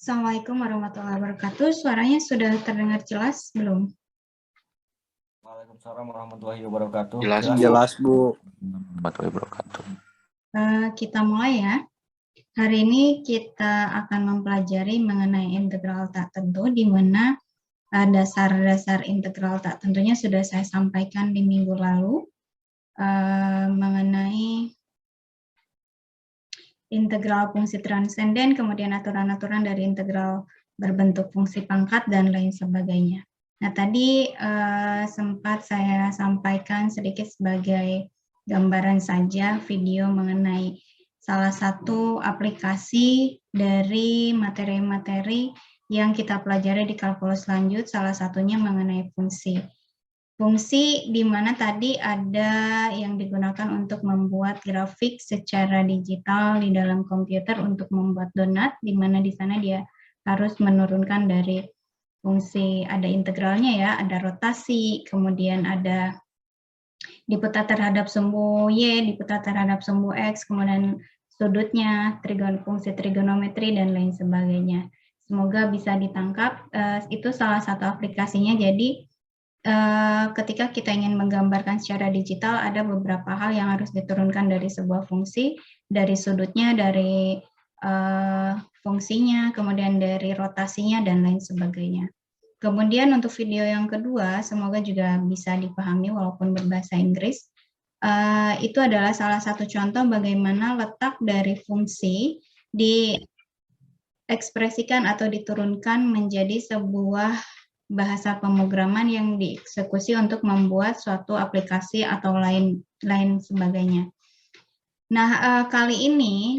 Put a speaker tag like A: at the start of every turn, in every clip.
A: Assalamualaikum warahmatullahi wabarakatuh. Suaranya sudah terdengar jelas belum?
B: Waalaikumsalam warahmatullahi wabarakatuh.
C: Jelas, Bu.
B: Warahmatullahi wabarakatuh.
A: Kita mulai ya. Hari ini kita akan mempelajari mengenai integral tak tentu, di mana dasar-dasar integral tak tentunya sudah saya sampaikan di minggu lalu, mengenai integral fungsi transenden, kemudian aturan-aturan dari integral berbentuk fungsi pangkat, dan lain sebagainya. Nah, tadi sempat saya sampaikan sedikit sebagai gambaran saja video mengenai salah satu aplikasi dari materi-materi yang kita pelajari di kalkulus lanjut, salah satunya mengenai fungsi. Fungsi di mana tadi ada yang digunakan untuk membuat grafik secara digital di dalam komputer untuk membuat donat, di mana di sana dia harus menurunkan dari fungsi, ada integralnya ya, ada rotasi, kemudian ada diputar terhadap sumbu Y, diputar terhadap sumbu X, kemudian sudutnya, fungsi trigonometri, dan lain sebagainya. Semoga bisa ditangkap, itu salah satu aplikasinya. Jadi ketika kita ingin menggambarkan secara digital, ada beberapa hal yang harus diturunkan dari sebuah fungsi, dari sudutnya, dari fungsinya, kemudian dari rotasinya, dan lain sebagainya. Kemudian untuk video yang kedua, semoga juga bisa dipahami walaupun berbahasa Inggris. Itu adalah salah satu contoh bagaimana letak dari fungsi diekspresikan atau diturunkan menjadi sebuah bahasa pemrograman yang dieksekusi untuk membuat suatu aplikasi atau lain sebagainya. Nah, kali ini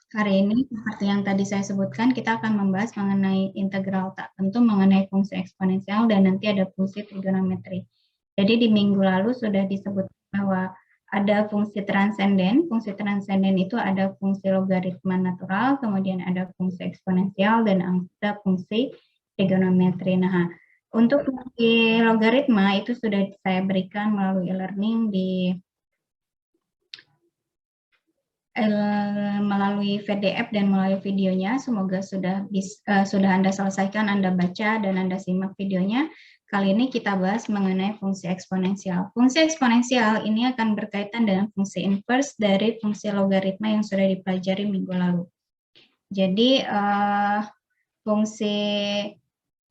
A: hari ini seperti yang tadi saya sebutkan, kita akan membahas mengenai integral tak tentu, mengenai fungsi eksponensial, dan nanti ada fungsi trigonometri. Jadi di minggu lalu sudah disebut bahwa ada fungsi transenden. Fungsi transenden itu ada fungsi logaritma natural, kemudian ada fungsi eksponensial, dan ada fungsi trigonometri. Nah, untuk fungsi logaritma itu sudah saya berikan melalui e-learning melalui PDF dan melalui videonya. Semoga sudah Anda selesaikan, Anda baca, dan Anda simak videonya. Kali ini kita bahas mengenai fungsi eksponensial. Fungsi eksponensial ini akan berkaitan dengan fungsi inverse dari fungsi logaritma yang sudah dipelajari minggu lalu. Jadi, fungsi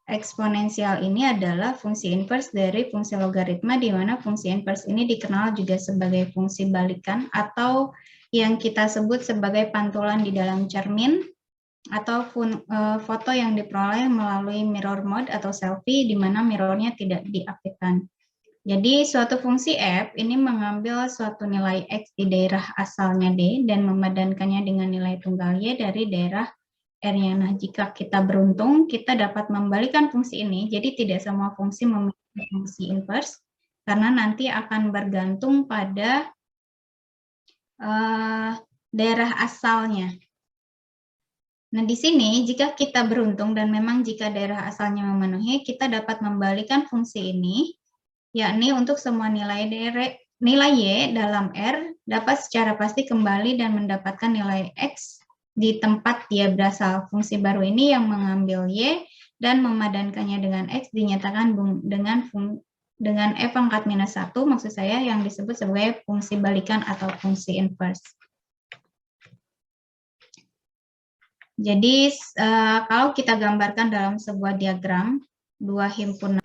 A: eksponensial ini adalah fungsi inverse dari fungsi logaritma, di mana fungsi inverse ini dikenal juga sebagai fungsi balikan atau yang kita sebut sebagai pantulan di dalam cermin, atau foto yang diperoleh melalui mirror mode atau selfie, di mana mirrornya tidak diaktifkan. Jadi suatu fungsi f ini mengambil suatu nilai x di daerah asalnya D dan memadankannya dengan nilai tunggal y dari daerah R-nya. Nah, jika kita beruntung, kita dapat membalikan fungsi ini, jadi tidak semua fungsi memiliki fungsi inverse, karena nanti akan bergantung pada daerah asalnya. Nah, di sini jika kita beruntung dan memang jika daerah asalnya memenuhi, kita dapat membalikan fungsi ini, yakni untuk semua nilai Y dalam R dapat secara pasti kembali dan mendapatkan nilai X di tempat dia berasal. Fungsi baru ini yang mengambil Y dan memadankannya dengan X dinyatakan dengan F pangkat minus 1, maksud saya yang disebut sebagai fungsi balikan atau fungsi inverse. Jadi, kalau kita gambarkan dalam sebuah diagram, dua himpunan.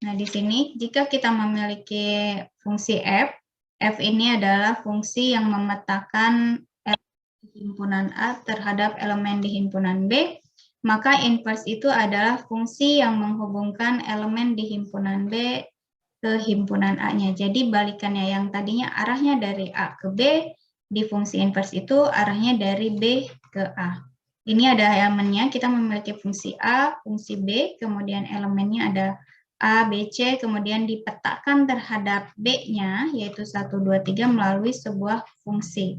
A: Nah, di sini, jika kita memiliki fungsi F, F ini adalah fungsi yang memetakan elemen di himpunan A terhadap elemen di himpunan B, maka inverse itu adalah fungsi yang menghubungkan elemen di himpunan B ke himpunan A-nya. Jadi balikannya, yang tadinya arahnya dari A ke B, di fungsi inverse itu arahnya dari B ke A. Ini ada elemennya, kita memiliki fungsi A, fungsi B, kemudian elemennya ada A, B, C, kemudian dipetakan terhadap B-nya, yaitu 1, 2, 3, melalui sebuah fungsi.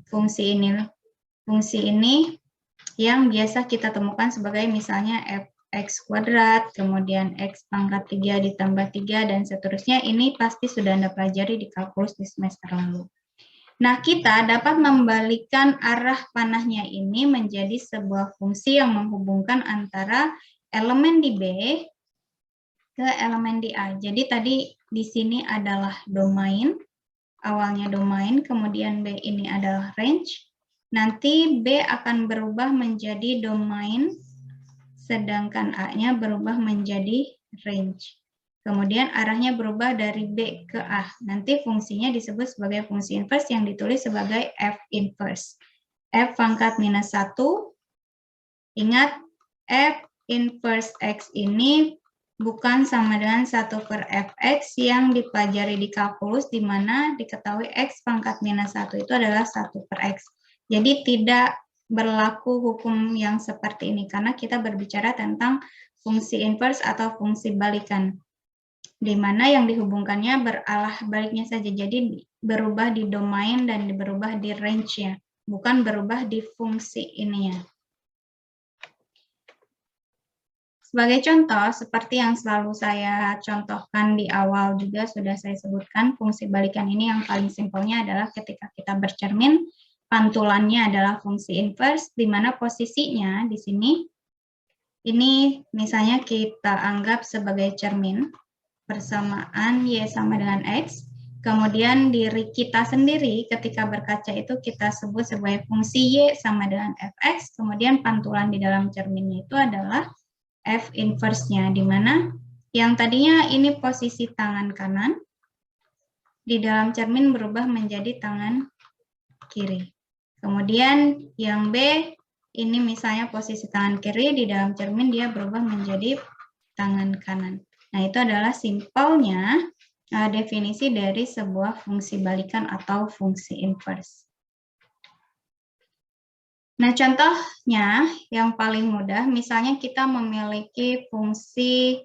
A: Fungsi ini yang biasa kita temukan sebagai misalnya fx kuadrat, kemudian x pangkat 3 ditambah 3, dan seterusnya. Ini pasti sudah Anda pelajari di kalkulus di semester lalu. Nah, kita dapat membalikkan arah panahnya ini menjadi sebuah fungsi yang menghubungkan antara elemen di B ke elemen di A. Jadi tadi di sini adalah domain, awalnya domain, kemudian B ini adalah range. Nanti B akan berubah menjadi domain, sedangkan A-nya berubah menjadi range. Kemudian arahnya berubah dari B ke A. Nanti fungsinya disebut sebagai fungsi inverse yang ditulis sebagai F inverse. F pangkat minus 1. Ingat, F inverse X ini bukan sama dengan 1/fx yang dipelajari di kalkulus, di mana diketahui X pangkat minus 1 itu adalah 1/x. Jadi tidak berlaku hukum yang seperti ini, karena kita berbicara tentang fungsi inverse atau fungsi balikan, di mana yang dihubungkannya beralah baliknya saja. Jadi berubah di domain dan berubah di range-nya, bukan berubah di fungsi ininya. Sebagai contoh, seperti yang selalu saya contohkan di awal juga sudah saya sebutkan, fungsi balikan ini yang paling simpelnya adalah ketika kita bercermin, pantulannya adalah fungsi inverse, di mana posisinya di sini, ini misalnya kita anggap sebagai cermin, persamaan Y sama dengan X, kemudian diri kita sendiri ketika berkaca itu kita sebut sebagai fungsi Y sama dengan Fx, kemudian pantulan di dalam cerminnya itu adalah F inverse-nya, di mana yang tadinya ini posisi tangan kanan, di dalam cermin berubah menjadi tangan kiri. Kemudian yang B, ini misalnya posisi tangan kiri, di dalam cermin dia berubah menjadi tangan kanan. Nah, itu adalah simpelnya definisi dari sebuah fungsi balikan atau fungsi inverse. Nah, contohnya yang paling mudah, misalnya kita memiliki fungsi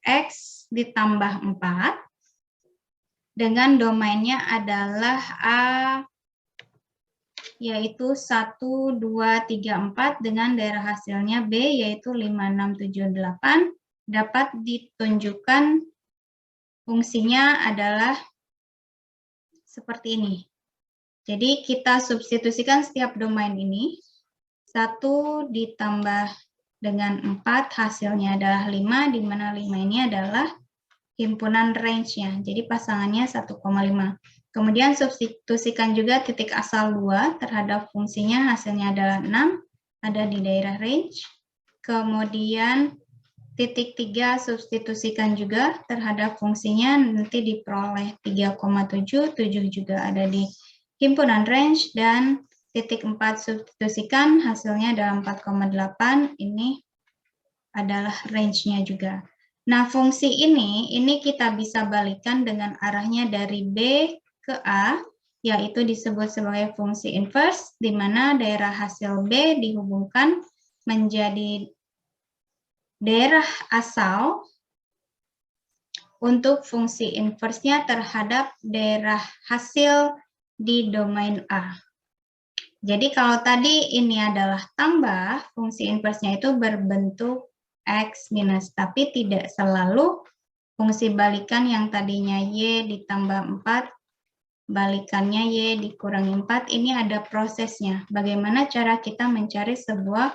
A: X ditambah 4, dengan domainnya adalah A, yaitu 1, 2, 3, 4, dengan daerah hasilnya B, yaitu 5, 6, 7, 8, dapat ditunjukkan fungsinya adalah seperti ini. Jadi kita substitusikan setiap domain ini, 1 ditambah dengan 4, hasilnya adalah 5, di mana 5 ini adalah himpunan range-nya, jadi pasangannya 1,5. Kemudian substitusikan juga titik asal 2 terhadap fungsinya, hasilnya adalah 6, ada di daerah range. Kemudian titik 3 substitusikan juga terhadap fungsinya, nanti diperoleh 3,7, 7 juga ada di himpunan range, dan titik 4 substitusikan, hasilnya adalah 4,8, ini adalah range-nya juga. Nah, fungsi ini kita bisa balikan dengan arahnya dari B ke A, yaitu disebut sebagai fungsi inverse, di mana daerah hasil B dihubungkan menjadi daerah asal untuk fungsi inverse-nya terhadap daerah hasil di domain A. Jadi kalau tadi ini adalah tambah, fungsi inverse-nya itu berbentuk X minus, tapi tidak selalu fungsi balikan yang tadinya Y ditambah 4, balikannya Y dikurangi 4, ini ada prosesnya. Bagaimana cara kita mencari sebuah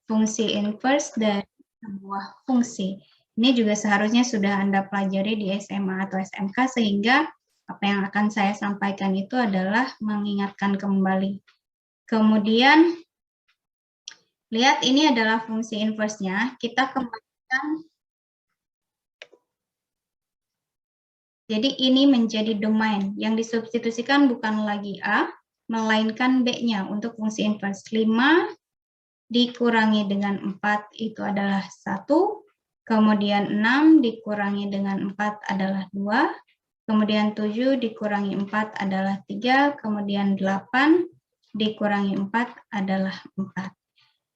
A: fungsi inverse dari sebuah fungsi. Ini juga seharusnya sudah Anda pelajari di SMA atau SMK, sehingga apa yang akan saya sampaikan itu adalah mengingatkan kembali. Kemudian, lihat ini adalah fungsi inverse-nya, kita kembalikan. Jadi ini menjadi domain, yang disubstitusikan bukan lagi A, melainkan B-nya untuk fungsi inverse. 5 dikurangi dengan 4 itu adalah 1, kemudian 6 dikurangi dengan 4 adalah 2, kemudian 7 dikurangi 4 adalah 3, kemudian 8 dikurangi 4 adalah 4.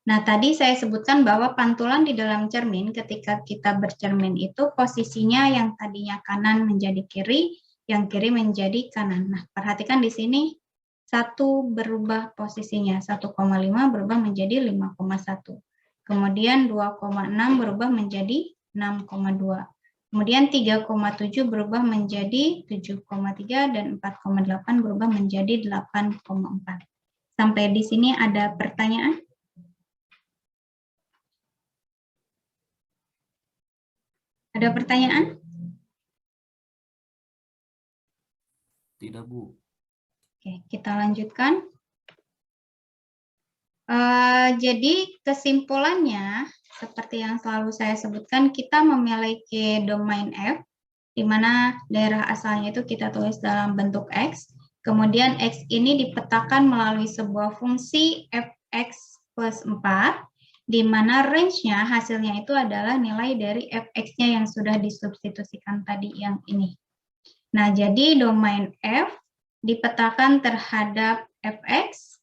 A: Nah, tadi saya sebutkan bahwa pantulan di dalam cermin ketika kita bercermin itu posisinya yang tadinya kanan menjadi kiri, yang kiri menjadi kanan. Nah, perhatikan di sini 1 berubah posisinya, 1,5 berubah menjadi 5,1. Kemudian 2,6 berubah menjadi 6,2. Kemudian 3,7 berubah menjadi 7,3 dan 4,8 berubah menjadi 8,4. Sampai di sini ada pertanyaan? Ada pertanyaan?
B: Tidak, Bu.
A: Oke, kita lanjutkan. Jadi kesimpulannya, seperti yang selalu saya sebutkan, kita memiliki domain F, di mana daerah asalnya itu kita tulis dalam bentuk X, kemudian X ini dipetakan melalui sebuah fungsi fx plus 4, di mana range-nya hasilnya itu adalah nilai dari fx-nya yang sudah disubstitusikan tadi yang ini. Nah, jadi domain F dipetakan terhadap fx,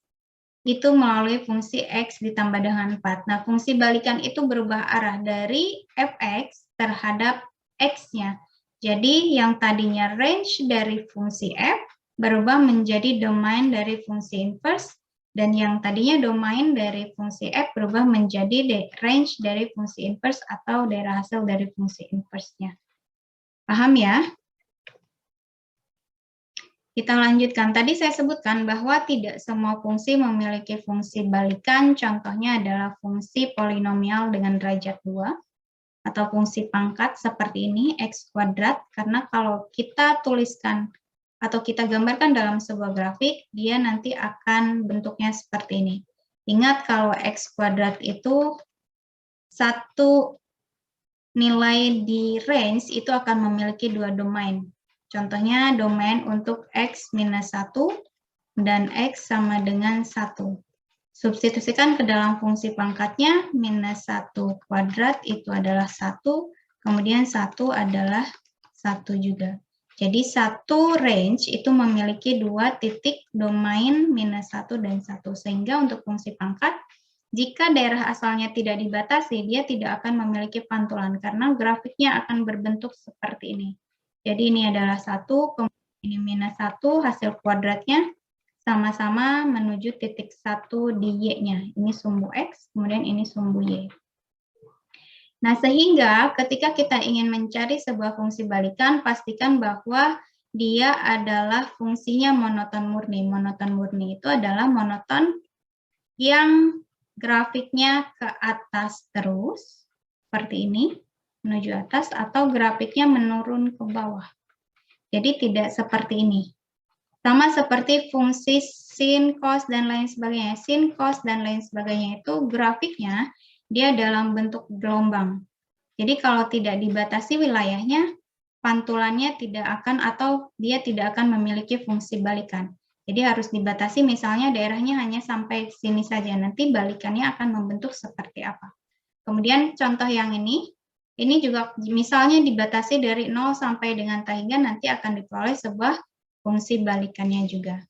A: itu melalui fungsi X ditambah dengan 4. Nah, fungsi balikan itu berubah arah dari fx terhadap X-nya. Jadi, yang tadinya range dari fungsi F berubah menjadi domain dari fungsi inverse, dan yang tadinya domain dari fungsi F berubah menjadi range dari fungsi inverse atau daerah hasil dari fungsi inverse-nya. Paham ya? Kita lanjutkan. Tadi saya sebutkan bahwa tidak semua fungsi memiliki fungsi balikan. Contohnya adalah fungsi polinomial dengan derajat 2 atau fungsi pangkat seperti ini, X kuadrat. Karena kalau kita tuliskan atau kita gambarkan dalam sebuah grafik, dia nanti akan bentuknya seperti ini. Ingat kalau X kuadrat itu satu nilai di range itu akan memiliki dua domain. Contohnya domain untuk X minus 1 dan X sama dengan 1. Substitusikan ke dalam fungsi pangkatnya, minus 1 kuadrat itu adalah 1, kemudian 1 adalah 1 juga. Jadi satu range itu memiliki dua titik domain minus 1 dan 1. Sehingga untuk fungsi pangkat, jika daerah asalnya tidak dibatasi, dia tidak akan memiliki pantulan karena grafiknya akan berbentuk seperti ini. Jadi ini adalah 1, kemudian ini minus 1, hasil kuadratnya sama-sama menuju titik 1 di Y-nya. Ini sumbu X, kemudian ini sumbu Y. Nah, sehingga ketika kita ingin mencari sebuah fungsi balikan, pastikan bahwa dia adalah fungsinya monoton murni. Monoton murni itu adalah monoton yang grafiknya ke atas terus, seperti ini, menuju atas, atau grafiknya menurun ke bawah. Jadi tidak seperti ini. Sama seperti fungsi sin, cos, dan lain sebagainya. Sin, cos, dan lain sebagainya itu grafiknya dia dalam bentuk gelombang. Jadi kalau tidak dibatasi wilayahnya, pantulannya tidak akan atau dia tidak akan memiliki fungsi balikan. Jadi harus dibatasi misalnya daerahnya hanya sampai sini saja, nanti balikannya akan membentuk seperti apa. Kemudian contoh yang ini juga misalnya dibatasi dari 0 sampai dengan tangga, nanti akan diperoleh sebuah fungsi balikannya juga.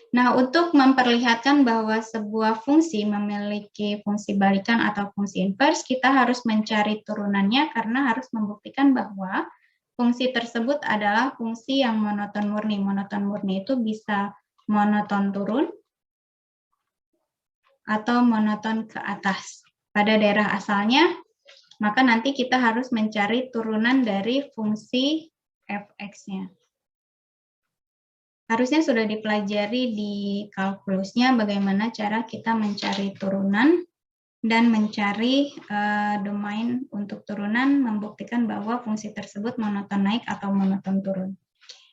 A: Nah, untuk memperlihatkan bahwa sebuah fungsi memiliki fungsi balikan atau fungsi inverse, kita harus mencari turunannya karena harus membuktikan bahwa fungsi tersebut adalah fungsi yang monoton murni. Monoton murni itu bisa monoton turun atau monoton ke atas. Pada daerah asalnya, maka nanti kita harus mencari turunan dari fungsi fx-nya. Harusnya sudah dipelajari di kalkulusnya bagaimana cara kita mencari turunan dan mencari domain untuk turunan, membuktikan bahwa fungsi tersebut monoton naik atau monoton turun.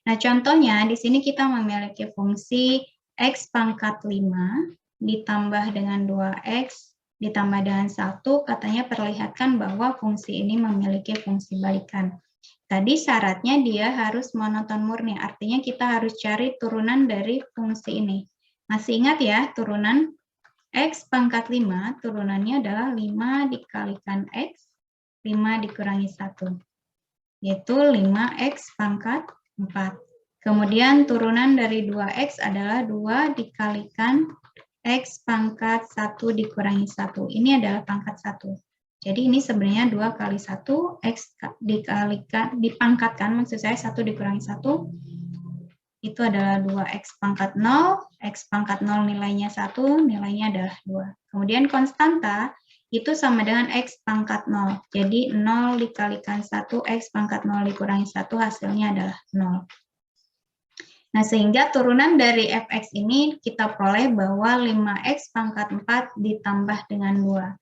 A: Nah, contohnya di sini kita memiliki fungsi X pangkat 5 ditambah dengan 2X ditambah dengan 1, katanya perlihatkan bahwa fungsi ini memiliki fungsi balikan. Tadi syaratnya dia harus monoton murni, artinya kita harus cari turunan dari fungsi ini. Masih ingat ya, turunan X pangkat 5, turunannya adalah 5 dikalikan X, 5 dikurangi 1, yaitu 5X pangkat 4. Kemudian turunan dari 2X adalah 2 dikalikan X pangkat 1 dikurangi 1. Ini adalah pangkat 1. Jadi ini sebenarnya 2 kali 1, X dikalikan, dipangkatkan, maksud saya 1 dikurangi 1, itu adalah 2X pangkat 0, X pangkat 0 nilainya 1, nilainya adalah 2. Kemudian konstanta itu sama dengan X pangkat 0. Jadi 0 dikalikan 1, X pangkat 0 dikurangi 1, hasilnya adalah 0. Nah, sehingga turunan dari fx ini kita peroleh bahwa 5x pangkat 4 ditambah dengan 2.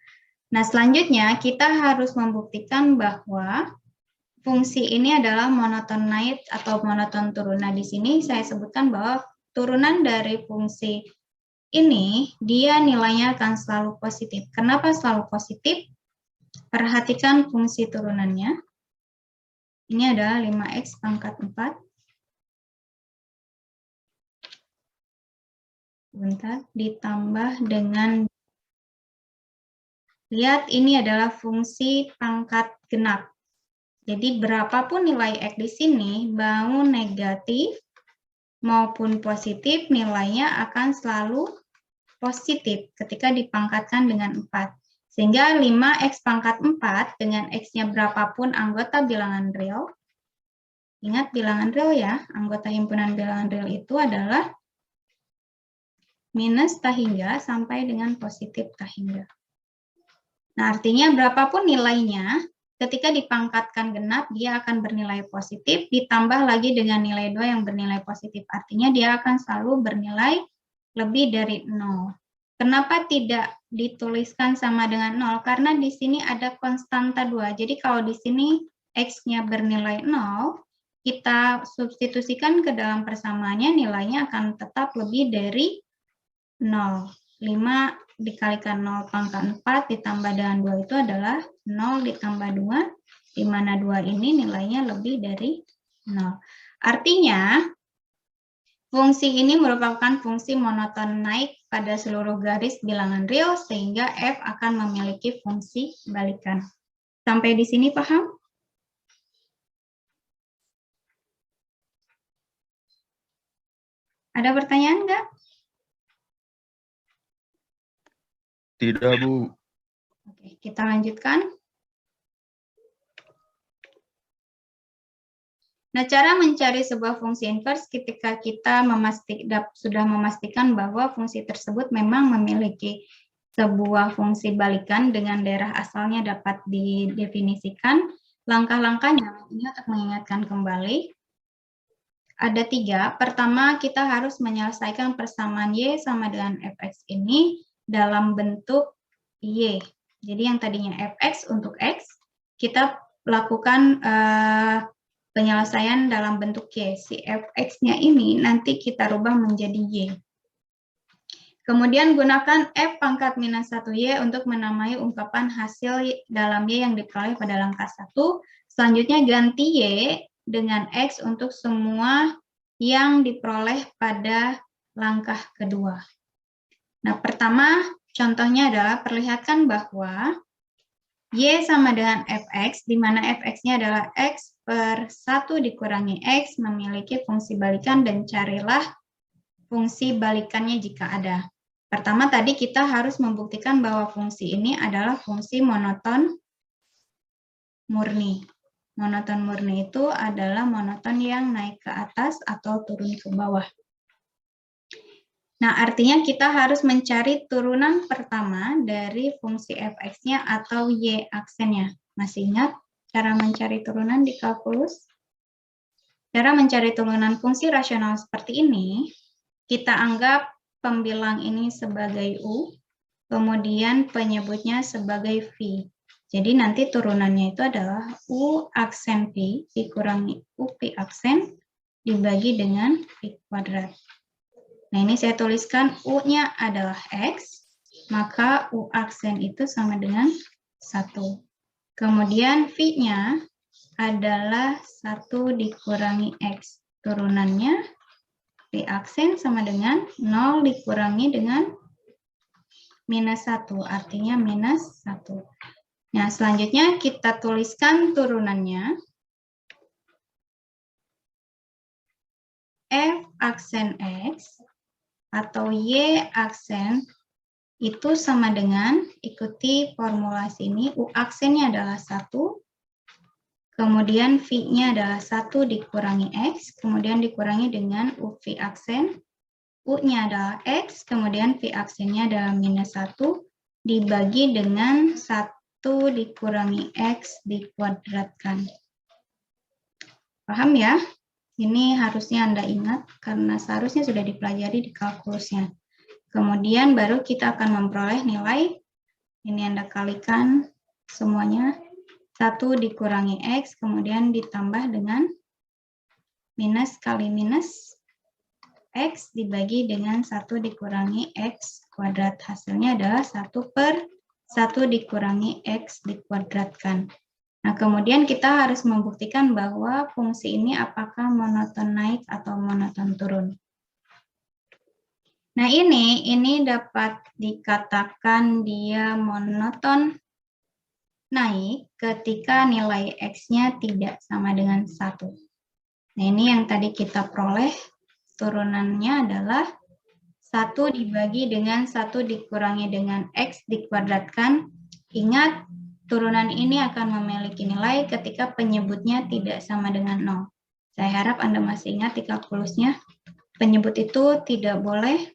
A: Nah, selanjutnya kita harus membuktikan bahwa fungsi ini adalah monoton naik atau monoton turun. Nah, di sini saya sebutkan bahwa turunan dari fungsi ini, dia nilainya akan selalu positif. Kenapa selalu positif? Perhatikan fungsi turunannya. Ini adalah 5x pangkat 4. Bentar, ditambah dengan, lihat ini adalah fungsi pangkat genap. Jadi berapapun nilai X di sini, mau negatif maupun positif, nilainya akan selalu positif ketika dipangkatkan dengan 4. Sehingga 5x pangkat 4 dengan X-nya berapapun anggota bilangan real, ingat bilangan real ya, anggota himpunan bilangan real itu adalah minus tak hingga sampai dengan positif tak hingga. Nah, artinya berapapun nilainya, ketika dipangkatkan genap, dia akan bernilai positif, ditambah lagi dengan nilai 2 yang bernilai positif. Artinya dia akan selalu bernilai lebih dari 0. Kenapa tidak dituliskan sama dengan 0? Karena di sini ada konstanta 2. Jadi kalau di sini X-nya bernilai 0, kita substitusikan ke dalam persamaannya, nilainya akan tetap lebih dari 0. 5 dikalikan 0 pangkat 4 ditambah dengan 2 itu adalah 0 ditambah 2, di mana 2 ini nilainya lebih dari 0. Artinya, fungsi ini merupakan fungsi monoton naik pada seluruh garis bilangan real, sehingga F akan memiliki fungsi balikan. Sampai di sini paham? Ada pertanyaan nggak?
C: Tidak, Bu.
A: Oke, kita lanjutkan. Nah, cara mencari sebuah fungsi inverse ketika kita sudah memastikan bahwa fungsi tersebut memang memiliki sebuah fungsi balikan dengan daerah asalnya dapat didefinisikan. Langkah-langkahnya ini untuk mengingatkan kembali. Ada 3. Pertama, kita harus menyelesaikan persamaan Y sama dengan fx ini dalam bentuk Y. Jadi yang tadinya fx untuk X, kita lakukan penyelesaian dalam bentuk Y. Si fx-nya ini nanti kita rubah menjadi Y. Kemudian gunakan F pangkat minus 1Y untuk menamai ungkapan hasil dalam Y yang diperoleh pada langkah 1. Selanjutnya ganti Y dengan X untuk semua yang diperoleh pada langkah kedua. Nah, pertama contohnya adalah perlihatkan bahwa Y sama dengan fx, di mana fx-nya adalah X per 1 dikurangi X memiliki fungsi balikan dan carilah fungsi balikannya jika ada. Pertama tadi kita harus membuktikan bahwa fungsi ini adalah fungsi monoton murni. Monoton murni itu adalah monoton yang naik ke atas atau turun ke bawah. Nah, artinya kita harus mencari turunan pertama dari fungsi fx-nya atau y aksennya. Masih ingat cara mencari turunan di kalkulus? Cara mencari turunan fungsi rasional seperti ini, kita anggap pembilang ini sebagai U, kemudian penyebutnya sebagai V. Jadi nanti turunannya itu adalah U aksen V dikurangi U V aksen dibagi dengan V kuadrat. Nah, ini saya tuliskan U-nya adalah X, maka U aksen itu sama dengan 1. Kemudian V-nya adalah 1 dikurangi X. Turunannya V aksen sama dengan 0 dikurangi dengan minus 1, artinya minus 1. Nah, selanjutnya kita tuliskan turunannya. F aksen X atau Y aksen itu sama dengan, ikuti formulasi ini, U aksennya adalah 1, kemudian V-nya adalah 1 dikurangi X, kemudian dikurangi dengan UV aksen, U-nya adalah X, kemudian V aksennya adalah minus 1, dibagi dengan 1 dikurangi X dikuadratkan. Paham ya? Ini harusnya Anda ingat karena seharusnya sudah dipelajari di kalkulusnya. Kemudian baru kita akan memperoleh nilai, ini Anda kalikan semuanya, 1 dikurangi X, kemudian ditambah dengan minus kali minus, X dibagi dengan 1 dikurangi X kuadrat. Hasilnya adalah 1 per 1 dikurangi X dikuadratkan. Nah, kemudian kita harus membuktikan bahwa fungsi ini apakah monoton naik atau monoton turun. Nah, ini dapat dikatakan dia monoton naik ketika nilai X-nya tidak sama dengan 1. Nah, ini yang tadi kita peroleh, turunannya adalah 1 dibagi dengan 1 dikurangi dengan X dikuadratkan. Ingat, turunan ini akan memiliki nilai ketika penyebutnya tidak sama dengan 0. Saya harap Anda masih ingat di kalkulusnya, penyebut itu tidak boleh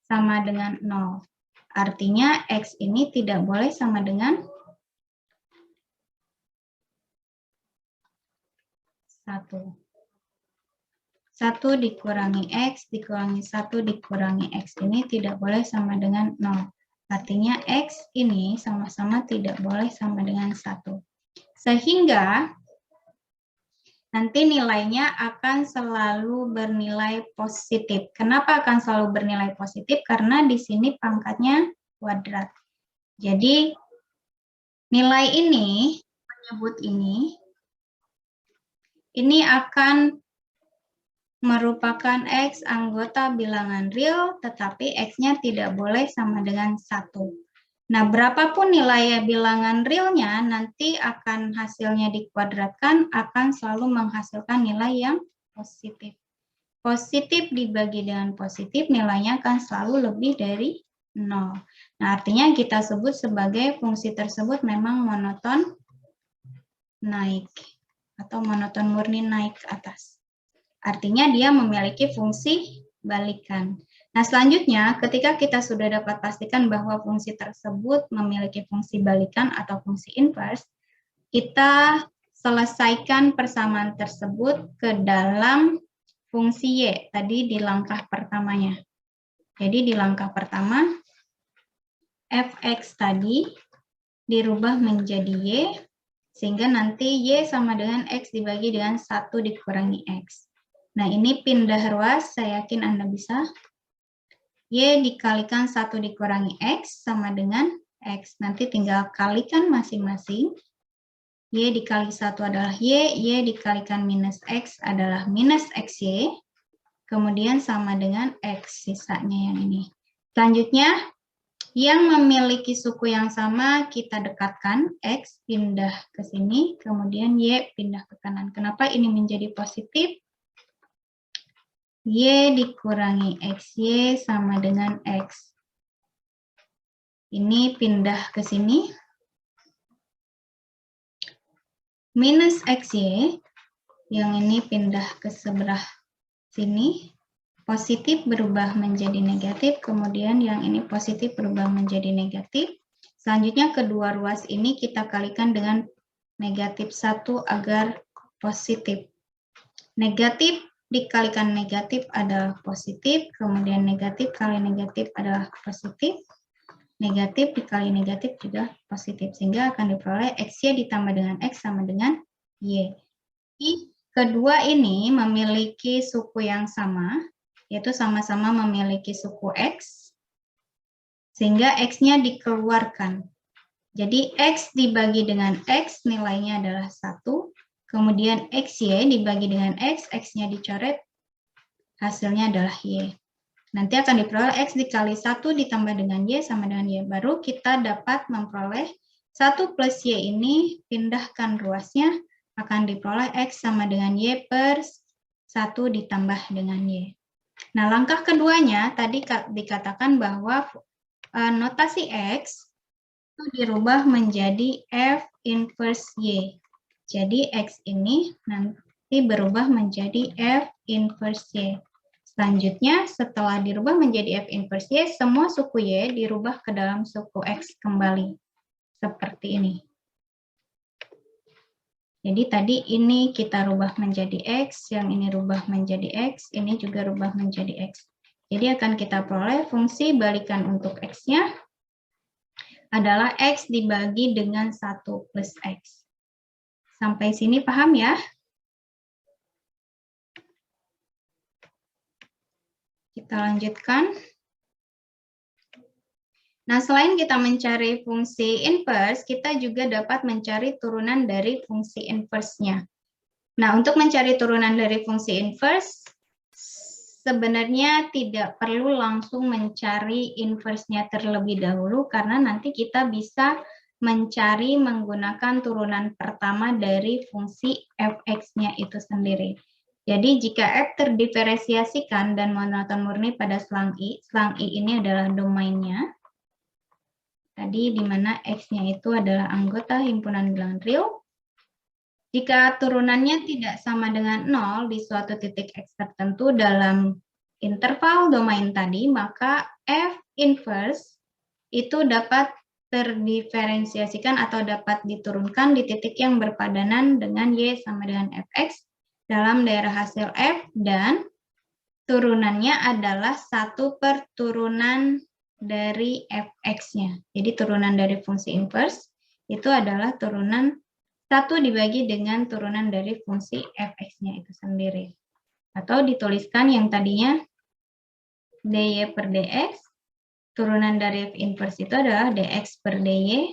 A: sama dengan 0. Artinya X ini tidak boleh sama dengan 1. 1 dikurangi X dikurangi 1 dikurangi X ini tidak boleh sama dengan 0. Artinya X ini sama-sama tidak boleh sama dengan 1. Sehingga nanti nilainya akan selalu bernilai positif. Kenapa akan selalu bernilai positif? Karena di sini pangkatnya kuadrat. Jadi nilai ini, penyebut ini akan merupakan X anggota bilangan real, tetapi X-nya tidak boleh sama dengan 1. Nah, berapapun nilai bilangan realnya, nanti akan hasilnya dikuadratkan, akan selalu menghasilkan nilai yang positif. Positif dibagi dengan positif, nilainya akan selalu lebih dari 0. Nah, artinya kita sebut sebagai fungsi tersebut memang monoton naik, atau monoton murni naik ke atas. Artinya dia memiliki fungsi balikan. Nah, selanjutnya ketika kita sudah dapat pastikan bahwa fungsi tersebut memiliki fungsi balikan atau fungsi inverse, kita selesaikan persamaan tersebut ke dalam fungsi Y, tadi di langkah pertamanya. Jadi di langkah pertama, fx tadi dirubah menjadi Y, sehingga nanti Y sama dengan X dibagi dengan 1 dikurangi X. Nah, ini pindah ruas, saya yakin Anda bisa. Y dikalikan 1 dikurangi X sama dengan X. Nanti tinggal kalikan masing-masing. Y dikali 1 adalah Y dikalikan minus X adalah minus XY. Kemudian sama dengan X, sisanya yang ini. Selanjutnya, yang memiliki suku yang sama kita dekatkan, X pindah ke sini, kemudian Y pindah ke kanan. Kenapa ini menjadi positif? Y dikurangi XY sama dengan X. Ini pindah ke sini. Minus XY, yang ini pindah ke sebelah sini. Positif berubah menjadi negatif, kemudian yang ini positif berubah menjadi negatif. Selanjutnya kedua ruas ini kita kalikan dengan negatif 1 agar positif. Negatif dikalikan negatif adalah positif, kemudian negatif kali negatif adalah positif, negatif dikali negatif juga positif, sehingga akan diperoleh XY ditambah dengan X sama dengan Y. Kedua ini memiliki suku yang sama, yaitu sama-sama memiliki suku X, sehingga X-nya dikeluarkan. Jadi X dibagi dengan X nilainya adalah 1, kemudian XY dibagi dengan X, X-nya dicoret, hasilnya adalah Y. Nanti akan diperoleh X dikali 1 ditambah dengan Y sama dengan Y. Baru kita dapat memperoleh 1 plus Y ini, pindahkan ruasnya, akan diperoleh X sama dengan Y per 1 ditambah dengan Y. Nah, langkah keduanya tadi dikatakan bahwa notasi X itu dirubah menjadi F inverse Y. Jadi X ini nanti berubah menjadi F inverse Y. Selanjutnya, setelah dirubah menjadi F inverse Y, semua suku Y dirubah ke dalam suku X kembali. Seperti ini. Jadi tadi ini kita rubah menjadi X, yang ini rubah menjadi X, ini juga rubah menjadi X. Jadi akan kita peroleh fungsi balikan untuk X-nya adalah X dibagi dengan 1 plus X. Sampai sini paham ya? Kita lanjutkan. Nah, selain kita mencari fungsi inverse, kita juga dapat mencari turunan dari fungsi inverse-nya. Nah, untuk mencari turunan dari fungsi inverse, sebenarnya tidak perlu langsung mencari inverse-nya terlebih dahulu, karena nanti kita bisa mencari menggunakan turunan pertama dari fungsi fx-nya itu sendiri. Jadi, jika f terdiferensiasikan dan monoton murni pada selang I ini adalah domainnya, tadi di mana X-nya itu adalah anggota himpunan bilangan real. Jika turunannya tidak sama dengan 0 di suatu titik X tertentu dalam interval domain tadi, maka F inverse itu dapat terdiferensiasikan atau dapat diturunkan di titik yang berpadanan dengan Y sama dengan Fx dalam daerah hasil F, dan turunannya adalah 1 per turunan dari fx-nya. Jadi turunan dari fungsi inverse itu adalah turunan 1 dibagi dengan turunan dari fungsi fx-nya itu sendiri. Atau dituliskan yang tadinya dy per dx, turunan dari f inverse itu adalah dx per dy,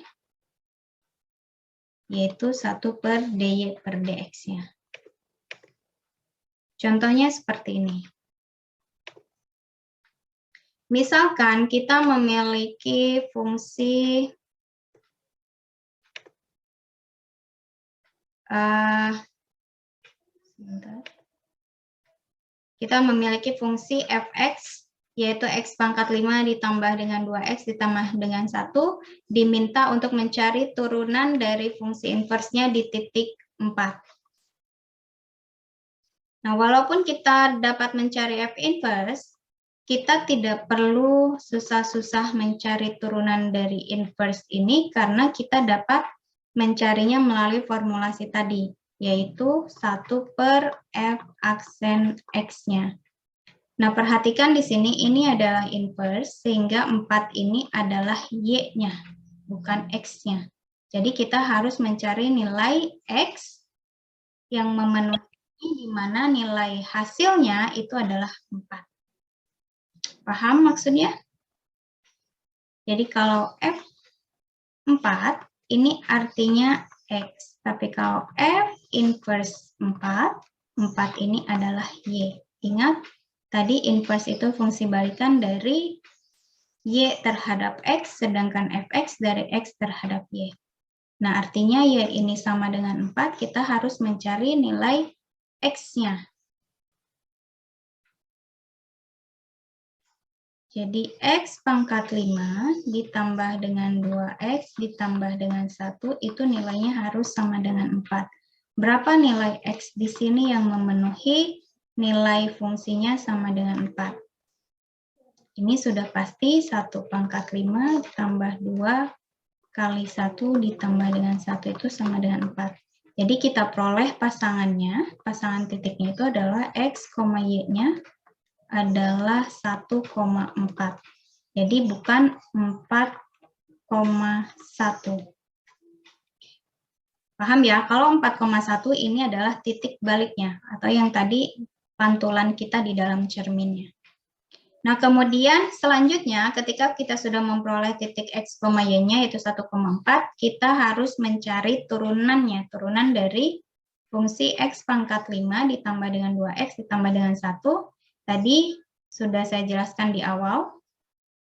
A: yaitu 1 per dy per dx-nya. Contohnya seperti ini. Misalkan kita memiliki fungsi fx, yaitu x pangkat 5 ditambah dengan 2x ditambah dengan 1, diminta untuk mencari turunan dari fungsi inverse-nya di titik 4. Nah, walaupun kita dapat mencari f inverse, kita tidak perlu susah-susah mencari turunan dari inverse ini karena kita dapat mencarinya melalui formulasi tadi, yaitu 1 per F aksen X-nya. Nah, perhatikan di sini ini adalah inverse, sehingga 4 ini adalah Y-nya, bukan X-nya. Jadi kita harus mencari nilai X yang memenuhi, di mana nilai hasilnya itu adalah 4. Paham maksudnya? Jadi kalau F4 ini artinya X. Tapi kalau F inverse 4 ini adalah Y. Ingat, tadi inverse itu fungsi balikan dari Y terhadap X, sedangkan Fx dari X terhadap Y. Nah, artinya Y ini sama dengan 4, kita harus mencari nilai X-nya. Jadi X pangkat 5 ditambah dengan 2X ditambah dengan 1 itu nilainya harus sama dengan 4. Berapa nilai X di sini yang memenuhi nilai fungsinya sama dengan 4? Ini sudah pasti 1 pangkat 5 ditambah 2 kali 1 ditambah dengan 1 itu sama dengan 4. Jadi kita peroleh pasangannya, pasangan titiknya itu adalah X, Y-nya adalah 1,4. Jadi bukan 4,1. Paham ya? Kalau 4,1 ini adalah titik baliknya atau yang tadi pantulan kita di dalam cerminnya. Nah, kemudian selanjutnya ketika kita sudah memperoleh titik X, Y-nya yaitu 1,4, kita harus mencari turunannya, turunan dari fungsi X pangkat 5 ditambah dengan 2X ditambah dengan 1. Tadi sudah saya jelaskan di awal,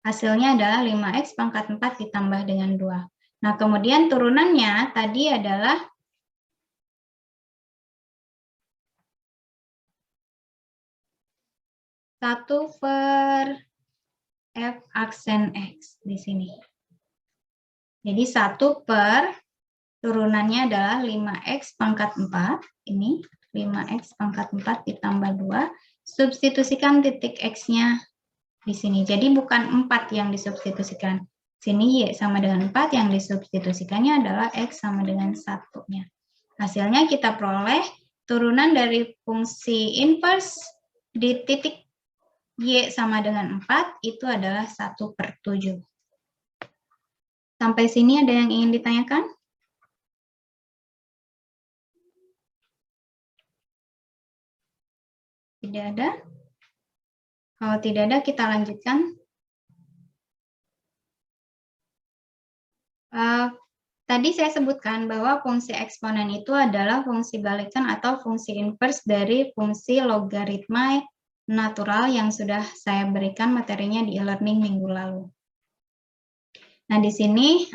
A: hasilnya adalah 5X pangkat 4 ditambah dengan 2. Nah, kemudian turunannya tadi adalah 1 per F aksen X di sini. Jadi 1 per turunannya adalah 5X pangkat 4, ini 5X pangkat 4 ditambah 2, substitusikan titik X-nya di sini. Jadi bukan 4 yang disubstitusikan. Sini Y sama dengan 4, yang disubstitusikannya adalah X sama dengan 1-nya. Hasilnya kita peroleh turunan dari fungsi inverse di titik Y sama dengan 4 itu adalah 1/7. Sampai sini ada yang ingin ditanyakan? Tidak ada? Kalau tidak ada, kita lanjutkan. Tadi saya sebutkan bahwa fungsi eksponen itu adalah fungsi balikan atau fungsi inverse dari fungsi logaritma natural yang sudah saya berikan materinya di e-learning minggu lalu. Nah, di sini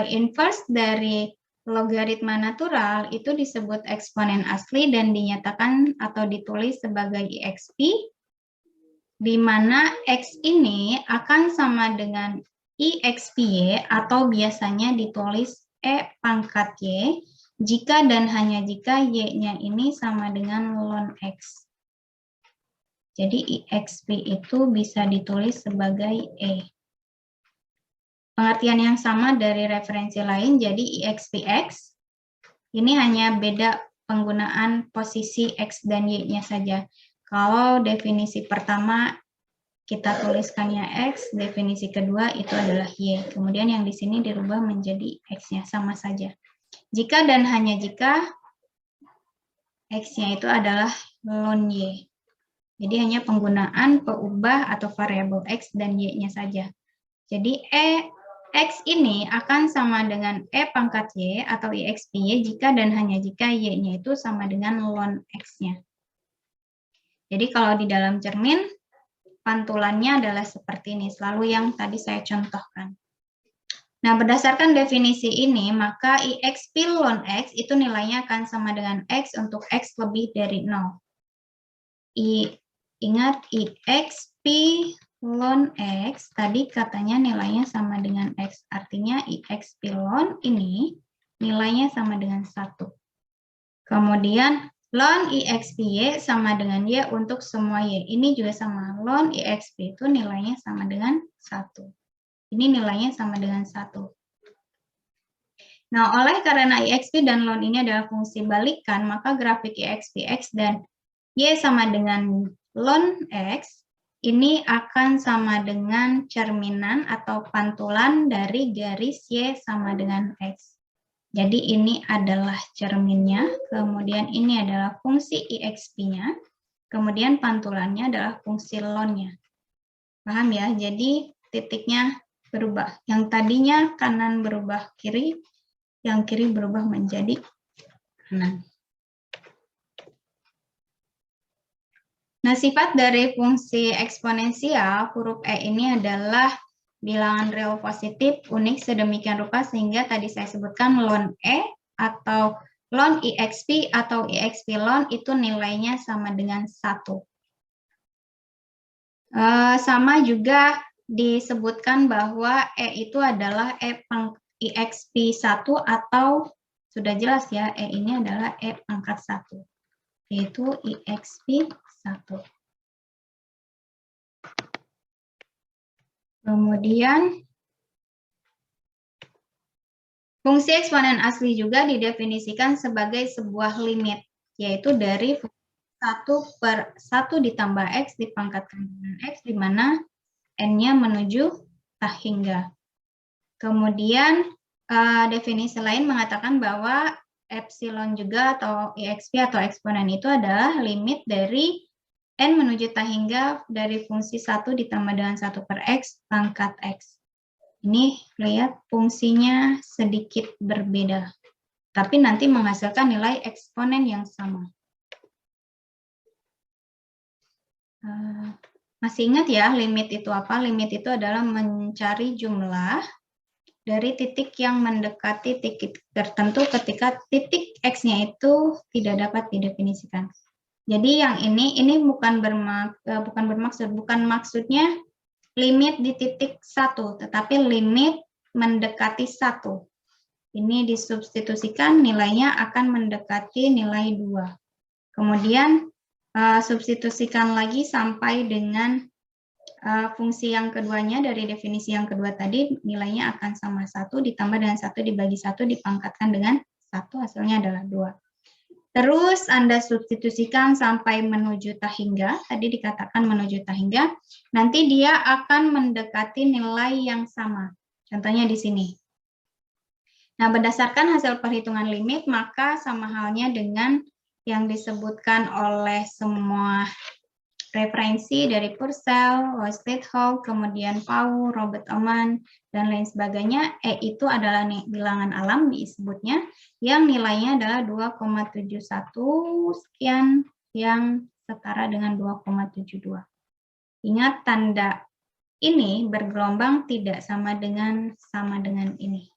A: inverse dari logaritma natural itu disebut eksponen asli dan dinyatakan atau ditulis sebagai exp, di mana X ini akan sama dengan IXPY atau biasanya ditulis E pangkat Y jika dan hanya jika Y-nya ini sama dengan ln X. Jadi IXP itu bisa ditulis sebagai E. Pengertian yang sama dari referensi lain, jadi IXPX ini hanya beda penggunaan posisi X dan Y-nya saja. Kalau definisi pertama kita tuliskannya X, definisi kedua itu adalah Y. Kemudian yang di sini dirubah menjadi X-nya, sama saja. Jika dan hanya jika X-nya itu adalah ln Y. Jadi hanya penggunaan peubah atau variabel X dan Y-nya saja. Jadi X ini akan sama dengan E pangkat Y atau IXPY jika dan hanya jika Y-nya itu sama dengan ln X-nya. Jadi kalau di dalam cermin, pantulannya adalah seperti ini, selalu yang tadi saya contohkan. Nah, berdasarkan definisi ini, maka IXP ln X itu nilainya akan sama dengan X untuk X lebih dari 0. Ingat, IXP ln X, tadi katanya nilainya sama dengan X. Artinya IXP ln ini nilainya sama dengan 1. Kemudian, ln IXPY sama dengan Y untuk semua Y. Ini juga sama. Ln IXP itu nilainya sama dengan 1. Ini nilainya sama dengan 1. Nah, oleh karena IXP dan ln ini adalah fungsi balikan, maka grafik IXPX dan Y sama dengan ln X, ini akan sama dengan cerminan atau pantulan dari garis Y sama dengan X. Jadi ini adalah cerminnya, kemudian ini adalah fungsi IXP-nya, kemudian pantulannya adalah fungsi ln-nya. Paham ya? Jadi titiknya berubah. Yang tadinya kanan berubah kiri, yang kiri berubah menjadi kanan. Nah, sifat dari fungsi eksponensial huruf E ini adalah bilangan real positif unik sedemikian rupa sehingga tadi saya sebutkan ln E atau ln IXP atau IXP ln itu nilainya sama dengan 1. Sama juga disebutkan bahwa E itu adalah IXP 1 atau sudah jelas ya, E ini adalah E pangkat 1, yaitu IXP 1. Kemudian, fungsi eksponen asli juga didefinisikan sebagai sebuah limit, yaitu dari 1/1 ditambah X dipangkatkan dengan X, di mana N-nya menuju tak hingga. Kemudian, definisi lain mengatakan bahwa epsilon juga atau IXP atau eksponen itu adalah limit dari N menuju tak hingga dari fungsi 1 ditambah dengan 1/X pangkat X. Ini lihat fungsinya sedikit berbeda, tapi nanti menghasilkan nilai eksponen yang sama. Masih ingat ya limit itu apa? Limit itu adalah mencari jumlah dari titik yang mendekati titik tertentu ketika titik X-nya itu tidak dapat didefinisikan. Jadi yang ini bukan maksudnya limit di titik 1, tetapi limit mendekati 1. Ini disubstitusikan nilainya akan mendekati nilai 2. Kemudian substitusikan lagi sampai dengan fungsi yang keduanya dari definisi yang kedua tadi, nilainya akan sama 1 ditambah dengan 1 dibagi 1 dipangkatkan dengan 1, hasilnya adalah 2. Terus Anda substitusikan sampai menuju tahingga, tadi dikatakan menuju tahingga, nanti dia akan mendekati nilai yang sama. Contohnya di sini. Nah, berdasarkan hasil perhitungan limit, maka sama halnya dengan yang disebutkan oleh semua referensi dari Purcell, Lois-Little, kemudian Pau, Robert Oman, dan lain sebagainya. E itu adalah bilangan alam disebutnya, yang nilainya adalah 2,71 sekian, yang setara dengan 2,72. Ingat, tanda ini bergelombang tidak sama dengan ini.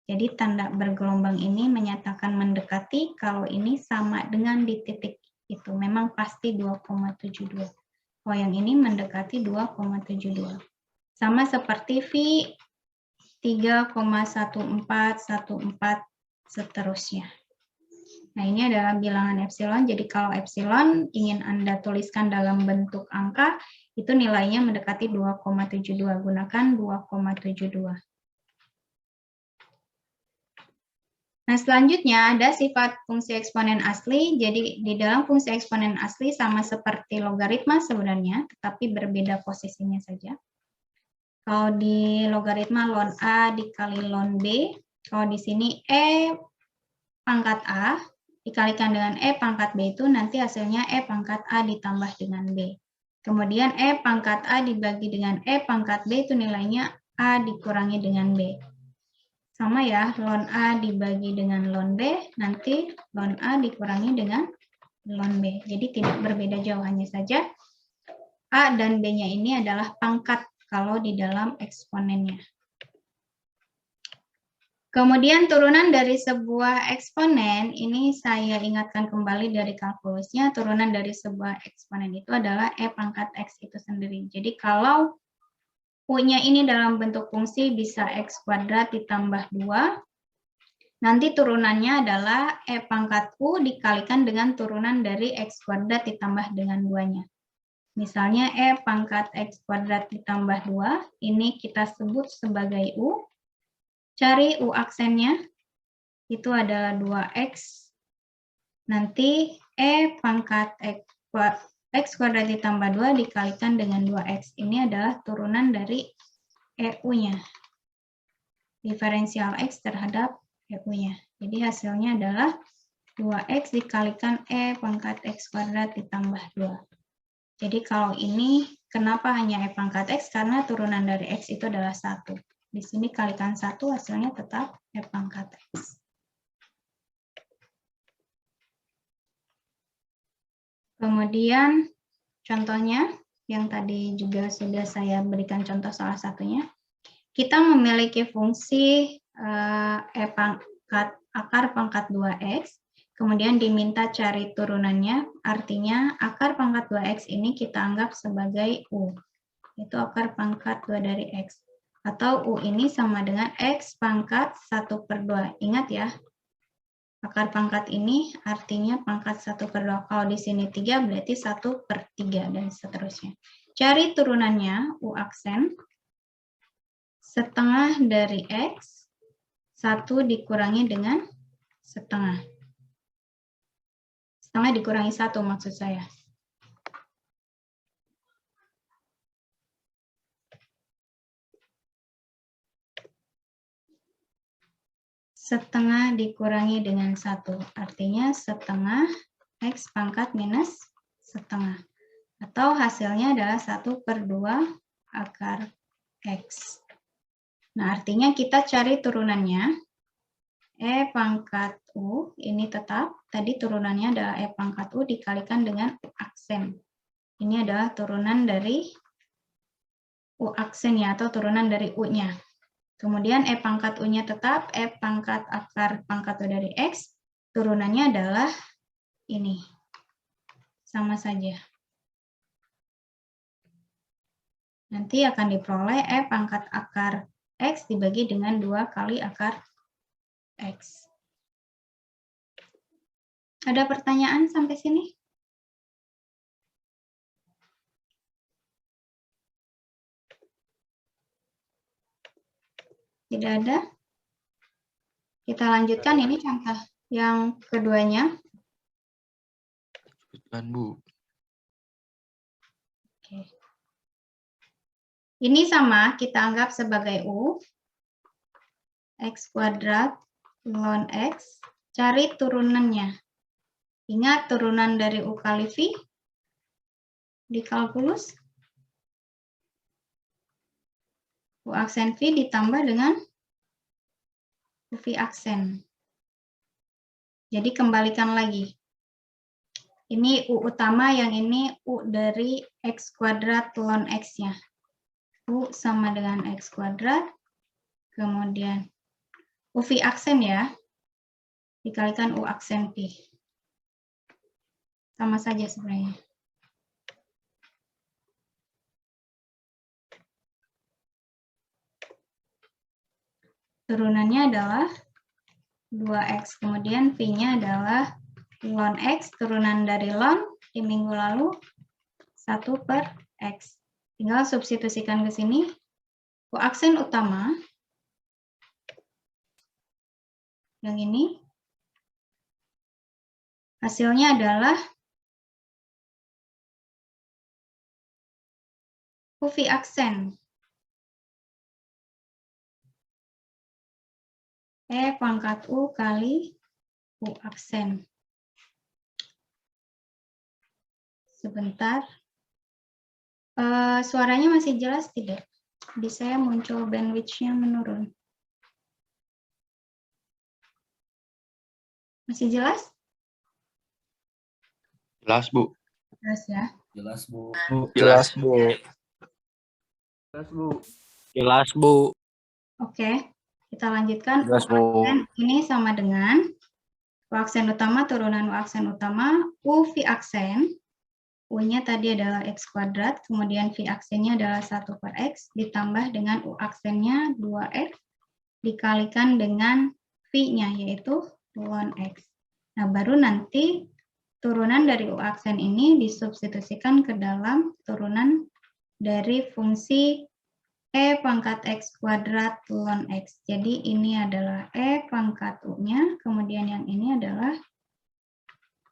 A: Jadi tanda bergelombang ini menyatakan mendekati, kalau ini sama dengan di titik itu memang pasti 2,72. Oh, yang ini mendekati 2,72. Sama seperti V 3,1414 seterusnya. Nah, ini adalah bilangan epsilon. Jadi kalau epsilon ingin Anda tuliskan dalam bentuk angka, itu nilainya mendekati 2,72. Gunakan 2,72. Nah, selanjutnya ada sifat fungsi eksponen asli. Jadi, di dalam fungsi eksponen asli sama seperti logaritma sebenarnya, tetapi berbeda posisinya saja. Kalau di logaritma ln A dikali ln B, kalau di sini E pangkat A dikalikan dengan E pangkat B itu nanti hasilnya E pangkat A ditambah dengan B. Kemudian E pangkat A dibagi dengan E pangkat B itu nilainya A dikurangi dengan B. Sama ya, ln A dibagi dengan ln B, nanti ln A dikurangi dengan ln B. Jadi tidak berbeda jauh, hanya saja A dan B-nya ini adalah pangkat kalau di dalam eksponennya. Kemudian turunan dari sebuah eksponen, ini saya ingatkan kembali dari kalkulusnya, turunan dari sebuah eksponen itu adalah E pangkat X itu sendiri. Jadi kalau U-nya ini dalam bentuk fungsi bisa X kuadrat ditambah 2. Nanti turunannya adalah E pangkat U dikalikan dengan turunan dari X kuadrat ditambah dengan 2-nya. Misalnya E pangkat X kuadrat ditambah 2, ini kita sebut sebagai U. Cari U aksennya, itu adalah 2X. Nanti E pangkat X kuadrat ditambah 2 dikalikan dengan 2X. Ini adalah turunan dari EU-nya. Diferensial X terhadap EU-nya. Jadi hasilnya adalah 2X dikalikan E pangkat X kuadrat ditambah 2. Jadi kalau ini, kenapa hanya E pangkat X? Karena turunan dari X itu adalah 1. Di sini kalikan 1, hasilnya tetap E pangkat X. Kemudian contohnya, yang tadi juga sudah saya berikan contoh salah satunya. Kita memiliki fungsi akar pangkat 2X, kemudian diminta cari turunannya, artinya akar pangkat 2X ini kita anggap sebagai U. Itu akar pangkat 2 dari X. Atau U ini sama dengan X pangkat 1/2. Ingat ya, akar pangkat ini artinya pangkat 1/2. Kalau di sini 3 berarti 1/3 dan seterusnya. Cari turunannya U aksen setengah dari X, 1 dikurangi dengan setengah. Setengah dikurangi 1 maksud saya. Setengah dikurangi dengan 1, artinya setengah X pangkat minus setengah. Atau hasilnya adalah 1/2 akar X. Nah, artinya kita cari turunannya. E pangkat U, ini tetap, tadi turunannya adalah E pangkat U dikalikan dengan U aksen. Ini adalah turunan dari U aksen ya, atau turunan dari U-nya. Kemudian E pangkat U-nya tetap, E pangkat akar pangkat U dari X, turunannya adalah ini. Sama saja. Nanti akan diperoleh E pangkat akar X dibagi dengan 2 kali akar X. Ada pertanyaan sampai sini? Tidak ada? Kita lanjutkan, ini contoh yang keduanya.
C: Bukan, Bu.
A: Oke. Ini sama, kita anggap sebagai U. X kuadrat ln X. Cari turunannya. Ingat turunan dari U kali V di kalkulus. U aksen V ditambah dengan U V aksen. Jadi kembalikan lagi. Ini U utama, yang ini U dari X kuadrat ln X-nya. U sama dengan X kuadrat, kemudian U V aksen ya, dikalikan U aksen V. Sama saja sebenarnya. Turunannya adalah 2X, kemudian V-nya adalah ln X, turunan dari ln di minggu lalu 1/X. Tinggal substitusikan ke sini. U aksen utama, yang ini, hasilnya adalah U V aksen. E pangkat U kali U aksen. Sebentar. Suaranya masih jelas tidak? Di saya muncul bandwidth-nya menurun. Masih jelas?
C: Jelas, Bu.
A: Jelas ya.
B: Jelas, Bu.
C: Jelas.
D: Bu.
B: Jelas, Bu.
D: Jelas, Bu.
A: Oke, kita lanjutkan.
D: Jelas,
A: U
D: Bu.
A: aksen ini sama dengan U aksen utama, turunan U aksen utama, U V aksen. U-nya tadi adalah X kuadrat, kemudian V aksennya adalah 1/X, ditambah dengan U aksennya 2X, dikalikan dengan V-nya, yaitu ln X. Nah, baru nanti turunan dari U aksen ini disubstitusikan ke dalam turunan dari fungsi E pangkat X kuadrat ln X. Jadi ini adalah E pangkat U-nya, kemudian yang ini adalah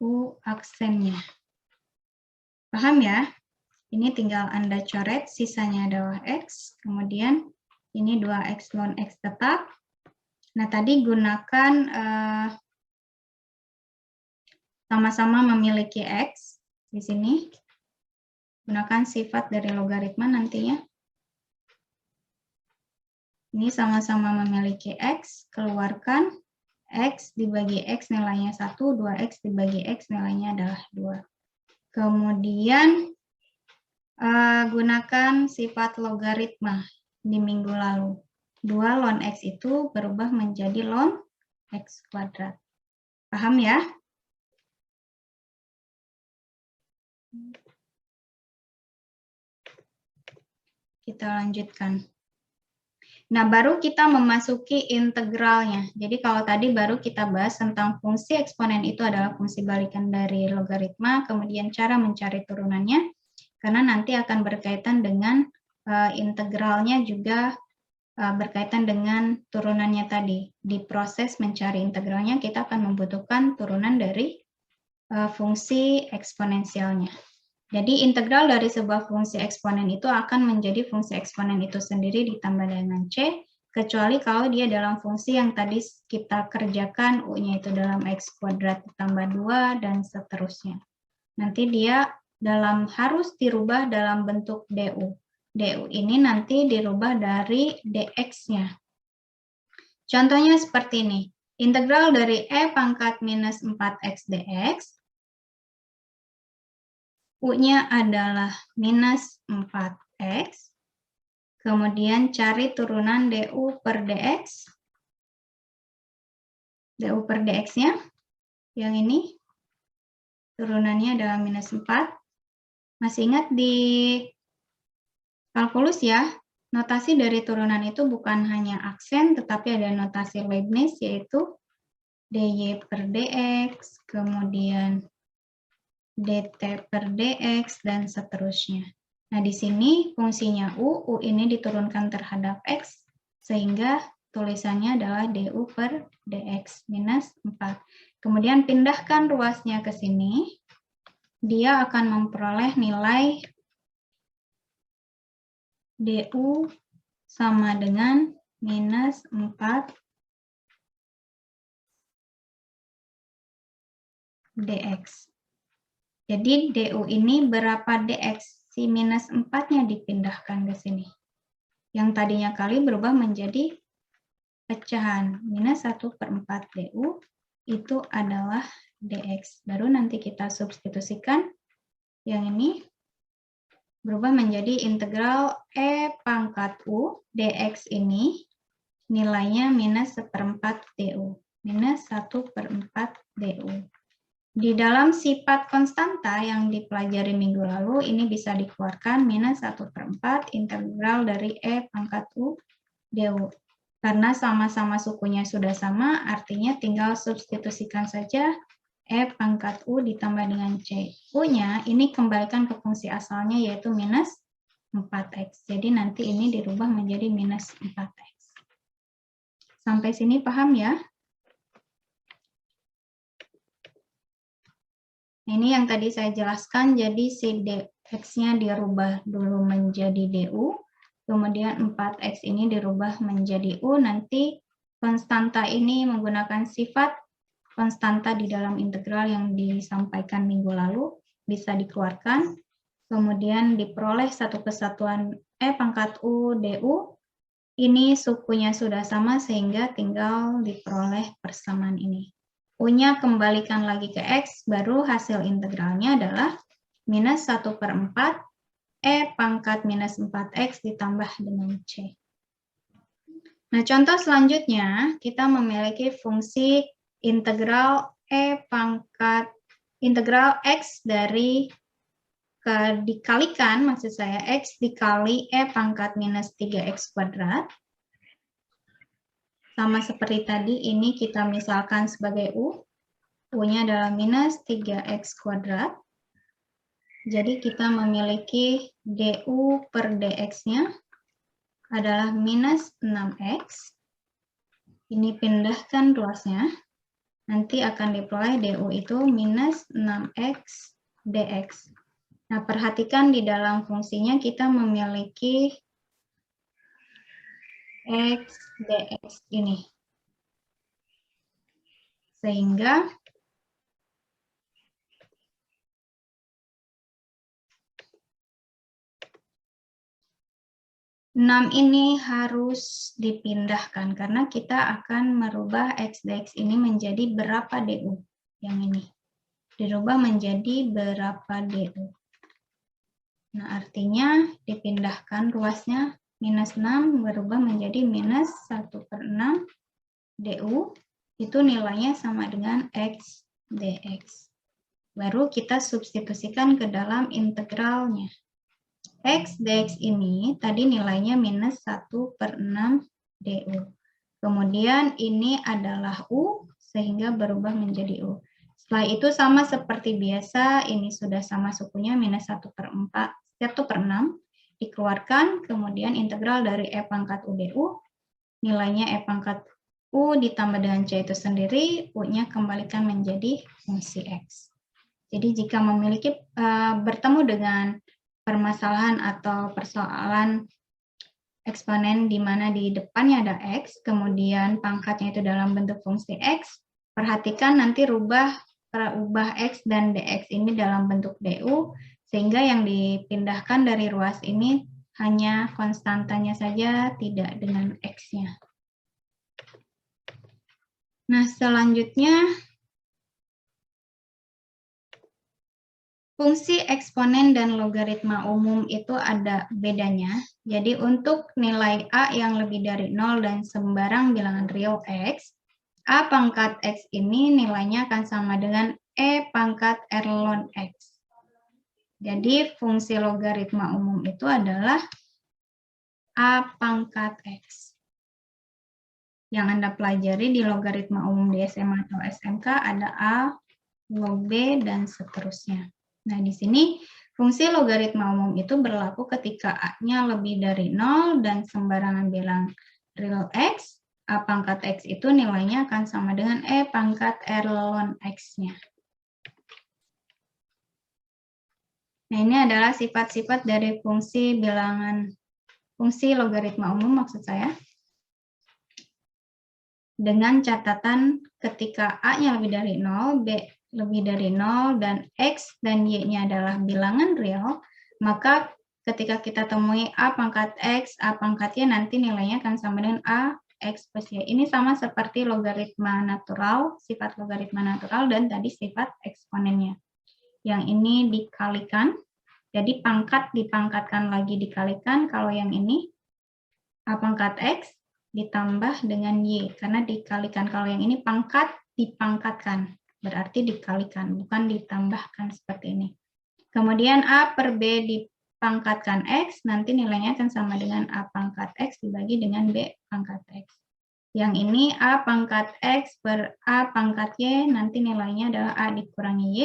A: U aksennya. Paham ya? Ini tinggal Anda coret, sisanya adalah X, kemudian ini 2X ln X tetap. Nah, tadi gunakan sama-sama memiliki X di sini. Gunakan sifat dari logaritma nantinya. Ini sama-sama memiliki X, keluarkan X dibagi X nilainya 1, 2X dibagi X nilainya adalah 2. Kemudian gunakan sifat logaritma di minggu lalu. 2 ln X itu berubah menjadi ln X kuadrat. Paham ya? Kita lanjutkan. Nah, baru kita memasuki integralnya. Jadi kalau tadi baru kita bahas tentang fungsi eksponen itu adalah fungsi balikan dari logaritma, kemudian cara mencari turunannya, karena nanti akan berkaitan dengan integralnya juga berkaitan dengan turunannya tadi. Di proses mencari integralnya, kita akan membutuhkan turunan dari fungsi eksponensialnya. Jadi integral dari sebuah fungsi eksponen itu akan menjadi fungsi eksponen itu sendiri ditambah dengan C, kecuali kalau dia dalam fungsi yang tadi kita kerjakan, U-nya itu dalam X kuadrat ditambah 2, dan seterusnya. Nanti dia harus dirubah dalam bentuk DU. DU ini nanti dirubah dari DX-nya. Contohnya seperti ini. Integral dari E pangkat minus 4X dx, U-nya adalah minus 4X, kemudian cari turunan DU per DX. DU per DX-nya, yang ini, turunannya adalah minus 4. Masih ingat di kalkulus ya, notasi dari turunan itu bukan hanya aksen, tetapi ada notasi Leibniz, yaitu DY per DX, kemudian DT per DX, dan seterusnya. Nah, di sini fungsinya U ini diturunkan terhadap X, sehingga tulisannya adalah DU per DX minus 4. Kemudian pindahkan ruasnya ke sini, dia akan memperoleh nilai DU sama dengan minus 4 DX. Jadi DU ini berapa DX? Si minus 4-nya dipindahkan ke sini. Yang tadinya kali berubah menjadi pecahan. Minus 1/4 DU itu adalah DX. Baru nanti kita substitusikan yang ini berubah menjadi integral E pangkat U DX ini nilainya minus 1/4 DU. Minus 1/4 DU. Di dalam sifat konstanta yang dipelajari minggu lalu, ini bisa dikeluarkan minus 1/4 integral dari E pangkat U DU. Karena sama-sama sukunya sudah sama, artinya tinggal substitusikan saja E pangkat U ditambah dengan C. U-nya ini kembalikan ke fungsi asalnya yaitu minus 4X. Jadi nanti ini dirubah menjadi minus 4X. Sampai sini paham ya? Ini yang tadi saya jelaskan, jadi si DX-nya dirubah dulu menjadi DU, kemudian 4X ini dirubah menjadi U, nanti konstanta ini menggunakan sifat konstanta di dalam integral yang disampaikan minggu lalu, bisa dikeluarkan, kemudian diperoleh satu kesatuan E pangkat U DU, ini sukunya sudah sama sehingga tinggal diperoleh persamaan ini. U-nya kembalikan lagi ke X, baru hasil integralnya adalah minus 1/4 E pangkat minus 4X ditambah dengan C. Nah, contoh selanjutnya, kita memiliki fungsi integral integral X dari dikalikan, maksud saya X dikali E pangkat minus 3X kuadrat. Sama seperti tadi, ini kita misalkan sebagai U. U-nya adalah minus 3X kuadrat. Jadi kita memiliki DU per DX-nya adalah minus 6X. Ini pindahkan ruasnya. Nanti akan diperoleh DU itu minus 6X DX. Nah, perhatikan di dalam fungsinya kita memiliki X dx ini. Sehingga ini harus dipindahkan karena kita akan merubah X dx ini menjadi berapa DU. Yang ini dirubah menjadi berapa DU. Nah, artinya dipindahkan ruasnya minus 6 berubah menjadi minus 1/6 DU, itu nilainya sama dengan X dx. Baru kita substitusikan ke dalam integralnya. X dx ini tadi nilainya minus 1/6 DU. Kemudian ini adalah U, sehingga berubah menjadi U. Setelah itu sama seperti biasa, ini sudah sama sukunya minus 1/6 dikeluarkan, kemudian integral dari E pangkat U DU, nilainya E pangkat U ditambah dengan C itu sendiri, U-nya kembalikan menjadi fungsi X. Jadi jika memiliki bertemu dengan permasalahan atau persoalan eksponen di mana di depannya ada X, kemudian pangkatnya itu dalam bentuk fungsi X, perhatikan nanti ubah X dan DX ini dalam bentuk DU, sehingga yang dipindahkan dari ruas ini hanya konstantanya saja, tidak dengan X-nya. Nah, selanjutnya, fungsi eksponen dan logaritma umum itu ada bedanya. Jadi untuk nilai A yang lebih dari 0 dan sembarang bilangan real X, A pangkat X ini nilainya akan sama dengan E pangkat R ln X. Jadi fungsi logaritma umum itu adalah A pangkat X. Yang Anda pelajari di logaritma umum di SMA atau SMK ada A, log B, dan seterusnya. Nah, di sini fungsi logaritma umum itu berlaku ketika A-nya lebih dari 0 dan sembarangan bilang real X, A pangkat X itu nilainya akan sama dengan E pangkat R ln X-nya. Nah, ini adalah sifat-sifat dari fungsi bilangan, fungsi logaritma umum maksud saya. Dengan catatan ketika A-nya lebih dari 0, B lebih dari 0, dan X dan Y-nya adalah bilangan real, maka ketika kita temui A pangkat X, A pangkat Y, nanti nilainya akan sama dengan A, X plus Y. Ini sama seperti logaritma natural, sifat logaritma natural, dan tadi sifat eksponennya. Yang ini dikalikan, jadi pangkat dipangkatkan lagi dikalikan, kalau yang ini A pangkat X ditambah dengan Y, karena dikalikan. Kalau yang ini pangkat dipangkatkan, berarti dikalikan, bukan ditambahkan seperti ini. Kemudian A per B dipangkatkan X, nanti nilainya akan sama dengan A pangkat X dibagi dengan B pangkat X. Yang ini A pangkat X per A pangkat Y, nanti nilainya adalah A dikurangi Y,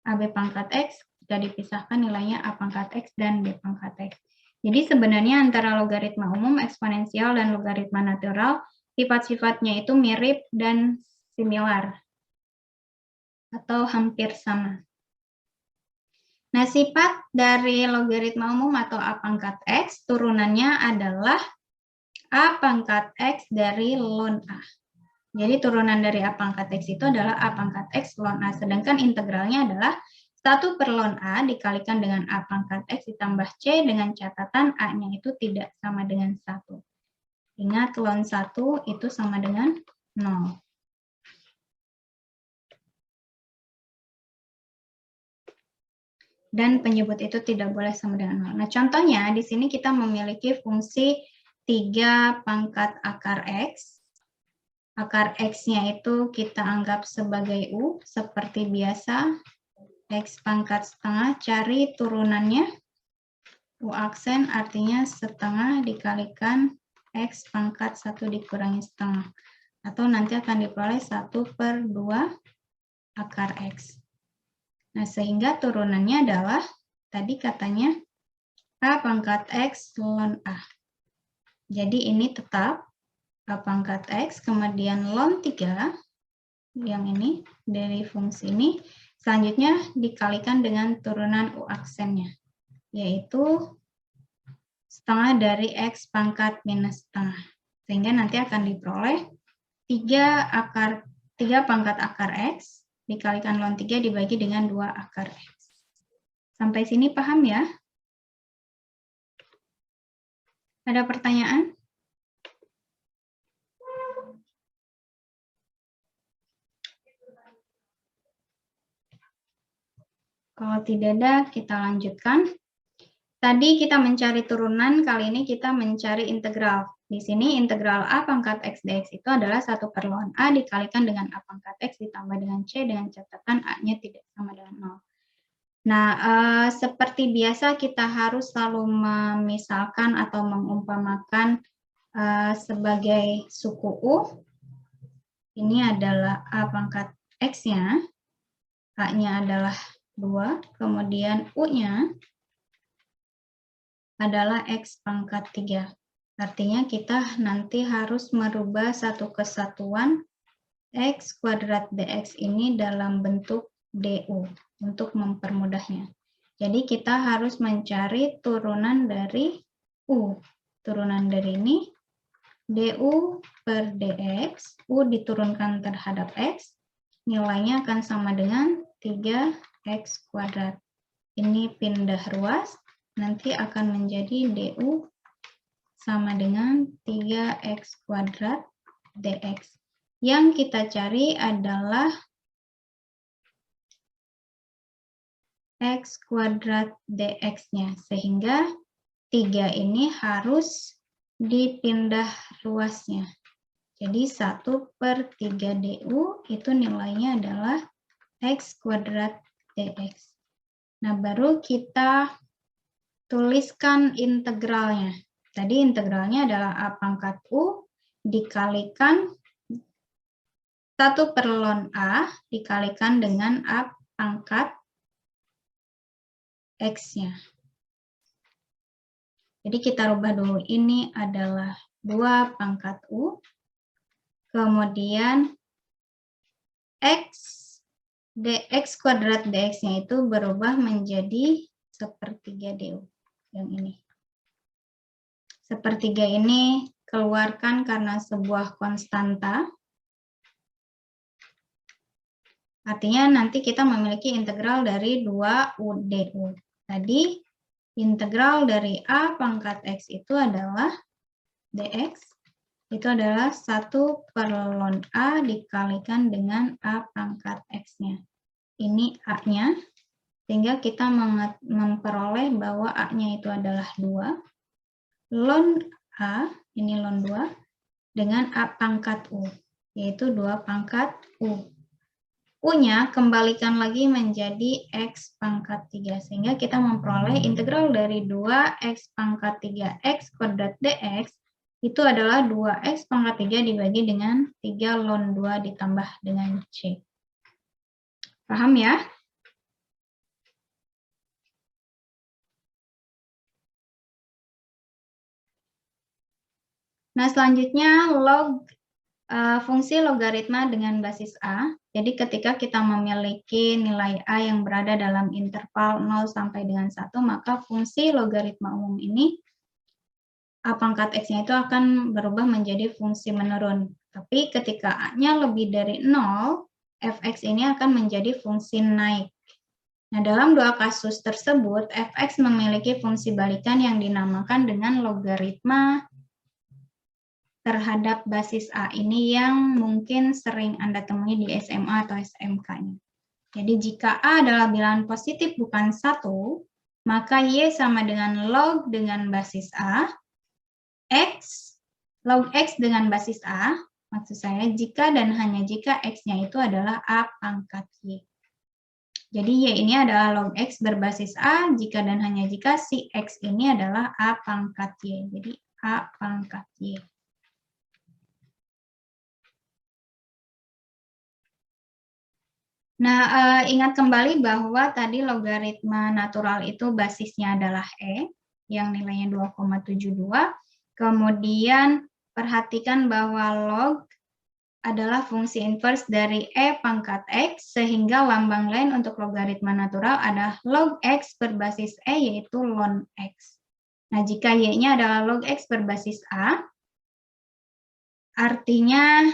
A: AB pangkat X, jika dipisahkan nilainya A pangkat X dan B pangkat X. Jadi sebenarnya antara logaritma umum, eksponensial, dan logaritma natural, sifat-sifatnya itu mirip dan similar, atau hampir sama. Nah, sifat dari logaritma umum atau A pangkat X, turunannya adalah A pangkat X dari ln A. Jadi turunan dari A pangkat X itu adalah A pangkat X ln A, sedangkan integralnya adalah 1 per ln A dikalikan dengan A pangkat X ditambah C dengan catatan A-nya itu tidak sama dengan 1. Ingat, ln 1 itu sama dengan 0. Dan penyebut itu tidak boleh sama dengan 0. Nah, contohnya di sini kita memiliki fungsi 3 pangkat akar X. Akar X-nya itu kita anggap sebagai U, seperti biasa. X pangkat setengah, cari turunannya. U aksen artinya setengah dikalikan X pangkat 1 dikurangi setengah. Atau nanti akan diperoleh 1 per 2 akar X. Nah, sehingga turunannya adalah, tadi katanya, A pangkat X ln A. Jadi ini tetap A pangkat X, kemudian ln 3, yang ini, dari fungsi ini, selanjutnya dikalikan dengan turunan U aksennya, yaitu setengah dari X pangkat minus setengah. Sehingga nanti akan diperoleh 3 pangkat akar X, dikalikan ln 3 dibagi dengan 2 akar X. Sampai sini paham ya? Ada pertanyaan? Kalau tidak ada, kita lanjutkan. Tadi kita mencari turunan, kali ini kita mencari integral. Di sini integral A pangkat X dx itu adalah 1 per ln A dikalikan dengan A pangkat X ditambah dengan C dengan catatan A-nya tidak sama dengan 0. Nah, seperti biasa kita harus selalu memisalkan atau mengumpamakan sebagai suku U. Ini adalah A pangkat X-nya, A-nya adalah 2, kemudian U-nya adalah X pangkat 3. Artinya kita nanti harus merubah satu kesatuan X kuadrat dx ini dalam bentuk du untuk mempermudahnya. Jadi kita harus mencari turunan dari U. Turunan dari ini, du per dx, U diturunkan terhadap X, nilainya akan sama dengan 3x kuadrat. Ini pindah ruas, nanti akan menjadi du sama dengan 3x kuadrat dx. Yang kita cari adalah x kuadrat dx-nya, sehingga 3 ini harus dipindah ruasnya. Jadi 1 per 3 du itu nilainya adalah x kuadrat dx. Nah, baru kita tuliskan integralnya. Tadi integralnya adalah A pangkat U dikalikan 1 per ln A dikalikan dengan A pangkat X-nya. Jadi kita rubah dulu, ini adalah 2 pangkat U kemudian dx kuadrat dx-nya itu berubah menjadi sepertiga du, yang ini. Sepertiga ini keluarkan karena sebuah konstanta. Artinya nanti kita memiliki integral dari 2 du. Tadi integral dari a pangkat x itu adalah dx, itu adalah 1 per ln a dikalikan dengan a pangkat x-nya. Ini a-nya, sehingga kita memperoleh bahwa a-nya itu adalah 2. Ln a, ini ln 2, dengan a pangkat u, yaitu 2 pangkat u. U-nya kembalikan lagi menjadi x pangkat 3, sehingga kita memperoleh integral dari 2x pangkat 3x kuadrat dx, itu adalah 2x pangkat 3 dibagi dengan 3 ln 2 ditambah dengan c. Paham ya? Nah, selanjutnya fungsi logaritma dengan basis A. Jadi ketika kita memiliki nilai A yang berada dalam interval 0 sampai dengan 1, maka fungsi logaritma umum ini, A pangkat X-nya itu akan berubah menjadi fungsi menurun. Tapi ketika A-nya lebih dari 0, fx ini akan menjadi fungsi naik. Nah, dalam dua kasus tersebut, fx memiliki fungsi balikan yang dinamakan dengan logaritma terhadap basis A ini yang mungkin sering Anda temui di SMA atau SMK-nya. Jadi jika A adalah bilangan positif bukan 1, maka Y sama dengan log dengan basis A, log X dengan basis A, maksud saya jika dan hanya jika X-nya itu adalah A pangkat Y. Jadi Y ini adalah log X berbasis A, jika dan hanya jika si X ini adalah A pangkat Y. Jadi A pangkat Y. Nah, ingat kembali bahwa tadi logaritma natural itu basisnya adalah E, yang nilainya 2,72. Kemudian perhatikan bahwa log adalah fungsi inverse dari E pangkat X, sehingga lambang lain untuk logaritma natural adalah log X berbasis E, yaitu ln X. Nah, jika Y-nya adalah log X berbasis A, artinya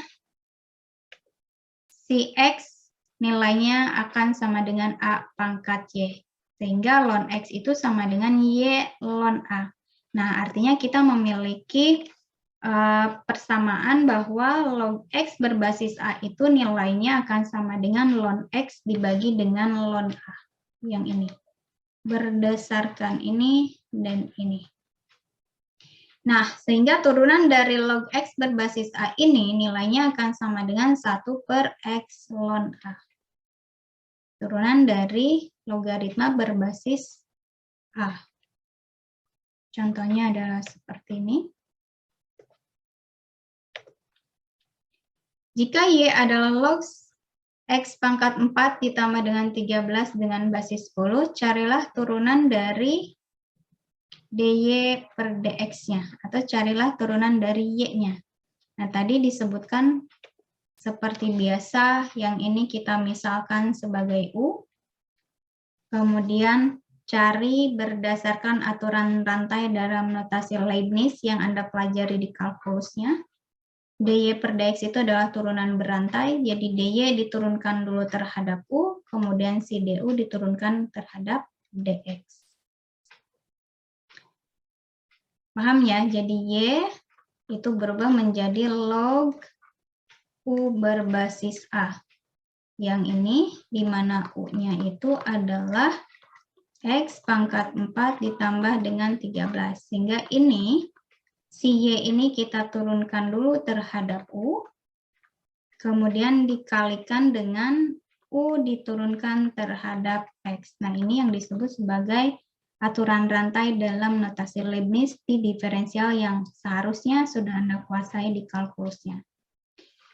A: si X nilainya akan sama dengan A pangkat Y. Sehingga ln X itu sama dengan Y ln A. Nah, artinya kita memiliki persamaan bahwa log X berbasis A itu nilainya akan sama dengan ln X dibagi dengan ln A. Yang ini. Berdasarkan ini dan ini. Nah, sehingga turunan dari log X berbasis A ini nilainya akan sama dengan 1 per X ln A. Turunan dari logaritma berbasis A. Contohnya adalah seperti ini. Jika Y adalah log X pangkat 4 ditambah dengan 13 dengan basis 10, carilah turunan dari dy per dx-nya, atau carilah turunan dari y-nya. Nah, tadi disebutkan seperti biasa, yang ini kita misalkan sebagai U, kemudian cari berdasarkan aturan rantai dalam notasi Leibniz yang Anda pelajari di kalkulusnya. dy per dx itu adalah turunan berantai, jadi dy diturunkan dulu terhadap U, kemudian si du diturunkan terhadap dx. Paham ya? Jadi Y itu berubah menjadi log U berbasis A. Yang ini, di mana U-nya itu adalah X pangkat 4 ditambah dengan 13. Sehingga ini, si Y ini kita turunkan dulu terhadap U, kemudian dikalikan dengan U diturunkan terhadap X. Nah, ini yang disebut sebagai aturan rantai dalam notasi Leibniz di diferensial yang seharusnya sudah Anda kuasai di kalkulusnya.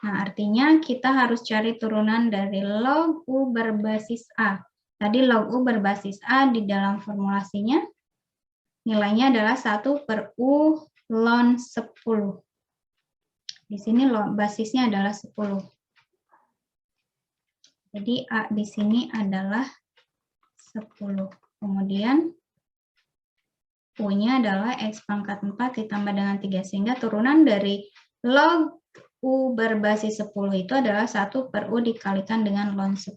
A: Nah, artinya kita harus cari turunan dari log U berbasis A. Tadi log U berbasis A di dalam formulasinya nilainya adalah 1 per U ln 10. Di sini basisnya adalah 10. Jadi A di sini adalah 10. Kemudian U-nya adalah X pangkat 4 ditambah dengan 3. Sehingga turunan dari log U berbasis 10 itu adalah 1 per U dikalikan dengan ln 10.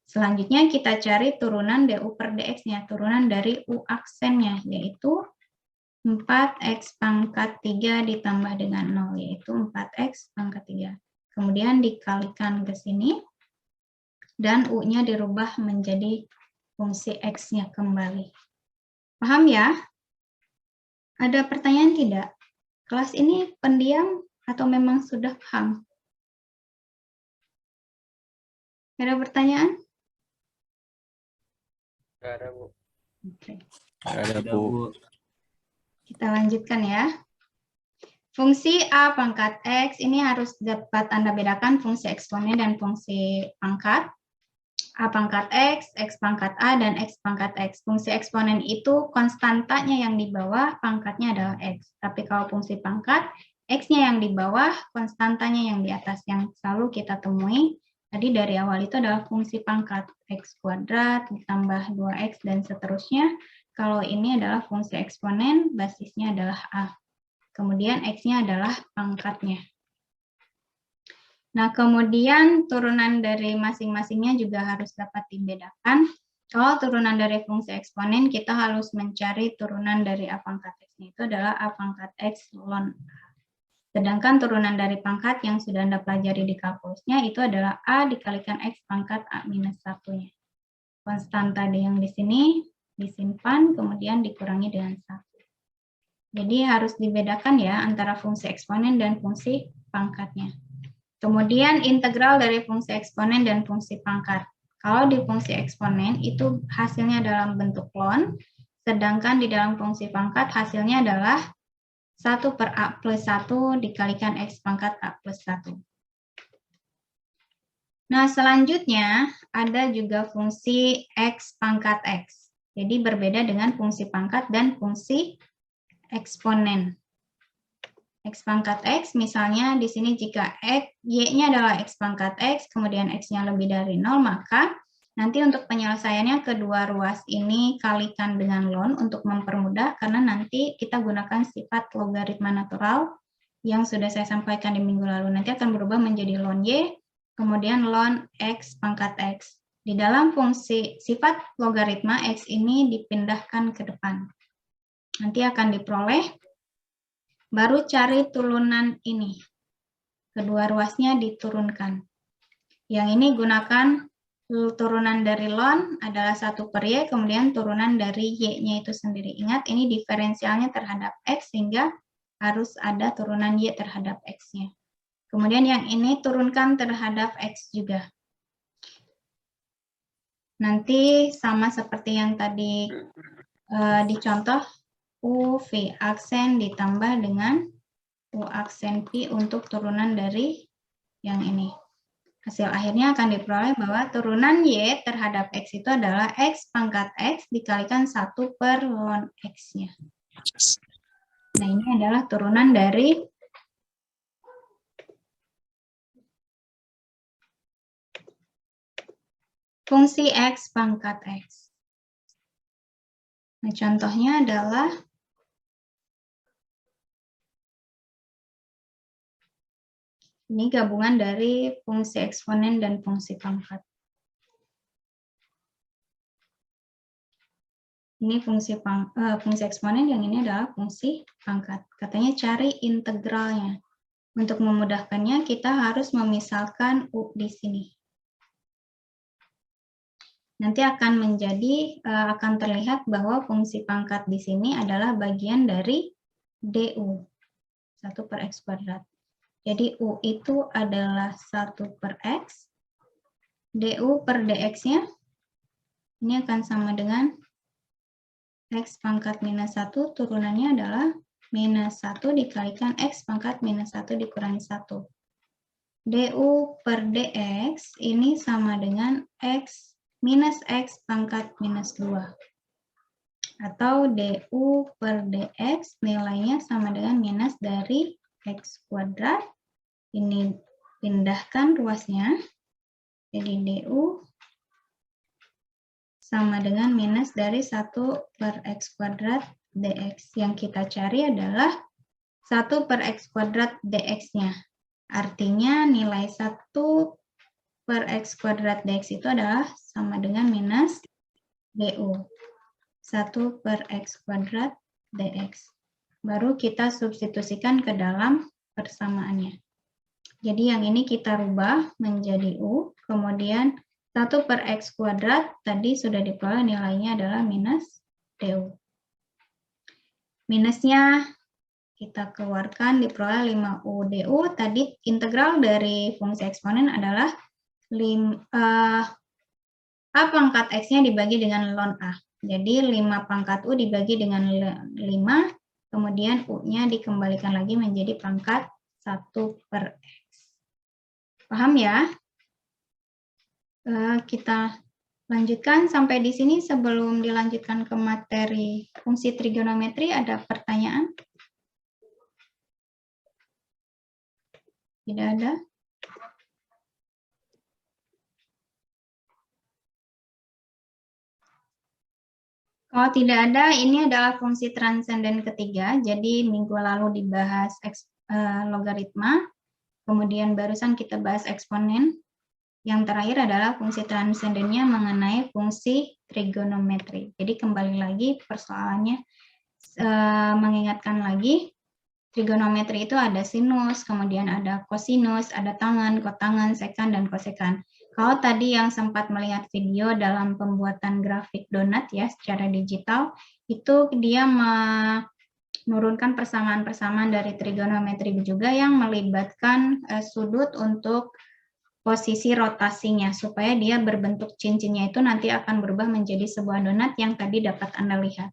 A: Selanjutnya kita cari turunan DU per DX-nya. Turunan dari U aksennya, yaitu 4X pangkat 3 ditambah dengan 0, yaitu 4X pangkat 3. Kemudian dikalikan ke sini, dan U-nya dirubah menjadi fungsi X-nya kembali. Paham ya? Ada pertanyaan tidak? Kelas ini pendiam atau memang sudah paham? Ada pertanyaan?
B: Nggak ada, Bu.
A: Oke.
C: Ada,
B: Tidak,
C: Bu.
B: Bu.
A: Kita lanjutkan ya. Fungsi A pangkat X ini harus dapat Anda bedakan fungsi eksponen dan fungsi pangkat. A pangkat X, X pangkat A, dan X pangkat X. Fungsi eksponen itu konstantanya yang di bawah, pangkatnya adalah X. Tapi kalau fungsi pangkat, X-nya yang di bawah, konstantanya yang di atas, yang selalu kita temui. Tadi dari awal itu adalah fungsi pangkat, X kuadrat ditambah 2X dan seterusnya. Kalau ini adalah fungsi eksponen, basisnya adalah A. Kemudian X-nya adalah pangkatnya. Nah, kemudian turunan dari masing-masingnya juga harus dapat dibedakan. Kalau turunan dari fungsi eksponen, kita harus mencari turunan dari A pangkat X. Itu adalah A pangkat X ln A. Sedangkan turunan dari pangkat yang sudah Anda pelajari di kalkulusnya, itu adalah A dikalikan X pangkat A minus 1-nya. Konstanta yang di sini disimpan, kemudian dikurangi dengan 1. Jadi harus dibedakan ya antara fungsi eksponen dan fungsi pangkatnya. Kemudian integral dari fungsi eksponen dan fungsi pangkat. Kalau di fungsi eksponen itu hasilnya dalam bentuk ln, sedangkan di dalam fungsi pangkat hasilnya adalah 1 per A plus 1 dikalikan X pangkat A plus 1. Nah, selanjutnya ada juga fungsi X pangkat X. Jadi berbeda dengan fungsi pangkat dan fungsi eksponen. X pangkat X, misalnya di sini jika Y-nya adalah X pangkat X, kemudian X-nya lebih dari 0, maka nanti untuk penyelesaiannya kedua ruas ini kalikan dengan ln untuk mempermudah, karena nanti kita gunakan sifat logaritma natural yang sudah saya sampaikan di minggu lalu. Nanti akan berubah menjadi ln Y, kemudian ln X pangkat X. Di dalam fungsi sifat logaritma X ini dipindahkan ke depan. Nanti akan diperoleh. Baru cari turunan ini. Kedua ruasnya diturunkan. Yang ini gunakan turunan dari ln adalah 1 per Y, kemudian turunan dari Y-nya itu sendiri. Ingat, ini diferensialnya terhadap X, sehingga harus ada turunan Y terhadap X-nya. Kemudian yang ini turunkan terhadap X juga. Nanti sama seperti yang tadi dicontoh, U V aksen ditambah dengan U aksen P untuk turunan dari yang ini. Hasil akhirnya akan diperoleh bahwa turunan Y terhadap X itu adalah X pangkat X dikalikan 1 per ln X-nya. Nah, ini adalah turunan dari fungsi X pangkat X. Nah, contohnya adalah ini gabungan dari fungsi eksponen dan fungsi pangkat. Ini fungsi eksponen, yang ini adalah fungsi pangkat. Katanya cari integralnya. Untuk memudahkannya, kita harus memisalkan U di sini. Nanti akan akan terlihat bahwa fungsi pangkat di sini adalah bagian dari DU, 1 per X kuadrat. Jadi U itu adalah 1 per X, DU per DX-nya, ini akan sama dengan X pangkat minus 1, turunannya adalah minus 1 dikalikan X pangkat minus 1 dikurangi 1. DU per DX ini sama dengan X minus X pangkat minus 2. Atau DU per DX nilainya sama dengan minus dari X kuadrat. Ini pindahkan ruasnya. Jadi DU sama dengan minus dari 1 per X kuadrat DX. Yang kita cari adalah 1 per X kuadrat DX-nya. Artinya nilai 1 per X kuadrat DX itu adalah sama dengan minus DU. 1 per X kuadrat DX. Baru kita substitusikan ke dalam persamaannya. Jadi yang ini kita rubah menjadi U, kemudian 1 per X kuadrat, tadi sudah diperoleh nilainya adalah minus DU. Minusnya kita keluarkan, diperoleh 5U DU, tadi integral dari fungsi eksponen adalah A pangkat X-nya dibagi dengan ln A. Jadi 5 pangkat U dibagi dengan 5, kemudian U-nya dikembalikan lagi menjadi pangkat 1 per X. Paham ya? Kita lanjutkan sampai di sini. Sebelum dilanjutkan ke materi fungsi trigonometri, ada pertanyaan? Tidak ada? Kalau tidak ada, ini adalah fungsi transenden ketiga. Jadi minggu lalu dibahas logaritma. Kemudian barusan kita bahas eksponen. Yang terakhir adalah fungsi transendennya mengenai fungsi trigonometri. Jadi kembali lagi persoalannya mengingatkan lagi, trigonometri itu ada sinus, kemudian ada kosinus, ada tangen, kotangen, sekan, dan kosekan. Kalau tadi yang sempat melihat video dalam pembuatan grafik donat ya secara digital, itu dia menurunkan persamaan-persamaan dari trigonometri juga yang melibatkan sudut untuk posisi rotasinya, supaya dia berbentuk cincinnya itu nanti akan berubah menjadi sebuah donat yang tadi dapat Anda lihat.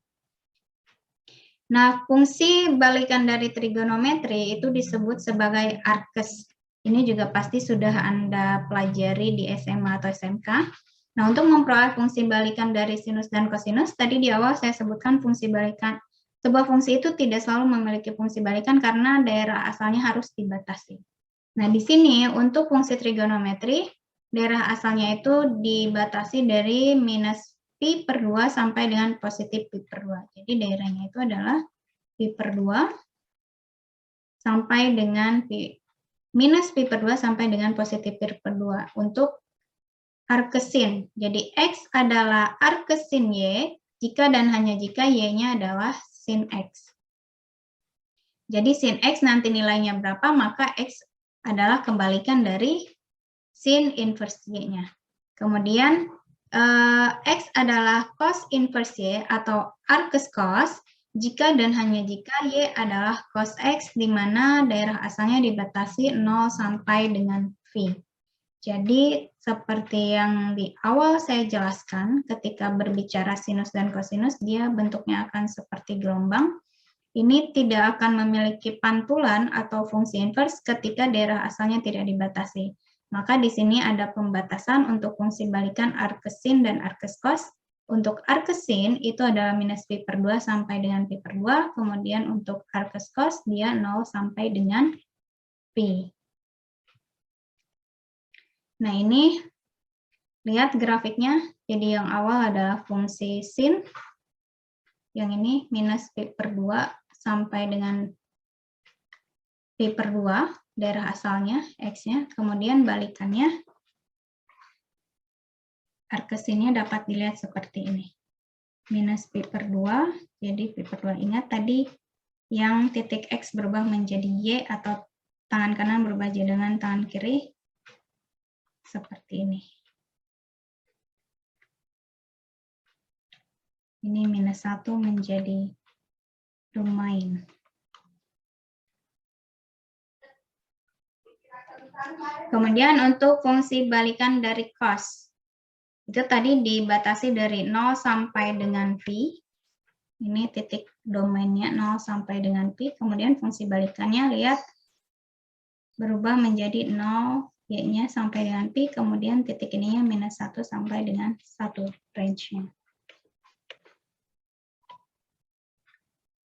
A: Nah, fungsi balikan dari trigonometri itu disebut sebagai arkes. Ini juga pasti sudah Anda pelajari di SMA atau SMK. Nah, untuk memperoleh fungsi balikan dari sinus dan kosinus, tadi di awal saya sebutkan fungsi balikan. Sebuah fungsi itu tidak selalu memiliki fungsi balikan karena daerah asalnya harus dibatasi. Nah, di sini untuk fungsi trigonometri, daerah asalnya itu dibatasi dari minus pi per 2 sampai dengan positif pi per 2. Jadi daerahnya itu adalah pi per 2 sampai dengan minus pi per 2 sampai dengan positif pi per 2 untuk arkesin. Jadi X adalah arkesin Y jika dan hanya jika Y-nya adalah sin X. Jadi sin X nanti nilainya berapa, maka X adalah kembalikan dari sin inverse Y-nya. Kemudian X adalah cos inverse Y atau arkes cos jika dan hanya jika Y adalah cos X di mana daerah asalnya dibatasi 0 sampai dengan V. Jadi seperti yang di awal saya jelaskan, ketika berbicara sinus dan kosinus, dia bentuknya akan seperti gelombang. Ini tidak akan memiliki pantulan atau fungsi inverse ketika daerah asalnya tidak dibatasi. Maka di sini ada pembatasan untuk fungsi balikan arkesin dan arkes cos. Untuk arkesin itu adalah minus pi per 2 sampai dengan pi per 2. Kemudian untuk arkes cos dia 0 sampai dengan pi. Nah ini lihat grafiknya. Jadi yang awal adalah fungsi sin. Yang ini minus pi per 2 sampai dengan pi per 2, daerah asalnya, X-nya. Kemudian balikannya, arkesinnya dapat dilihat seperti ini. Minus pi per 2, jadi pi per 2. Ingat tadi yang titik X berubah menjadi Y atau tangan kanan berubah jadi dengan tangan kiri. Seperti ini. Ini minus 1 menjadi domain. Kemudian untuk fungsi balikan dari cos, itu tadi dibatasi dari 0 sampai dengan pi. Ini titik domainnya 0 sampai dengan pi. Kemudian fungsi balikannya lihat berubah menjadi 0 Y-nya sampai dengan pi. Kemudian titik ininya minus 1 sampai dengan 1 range-nya.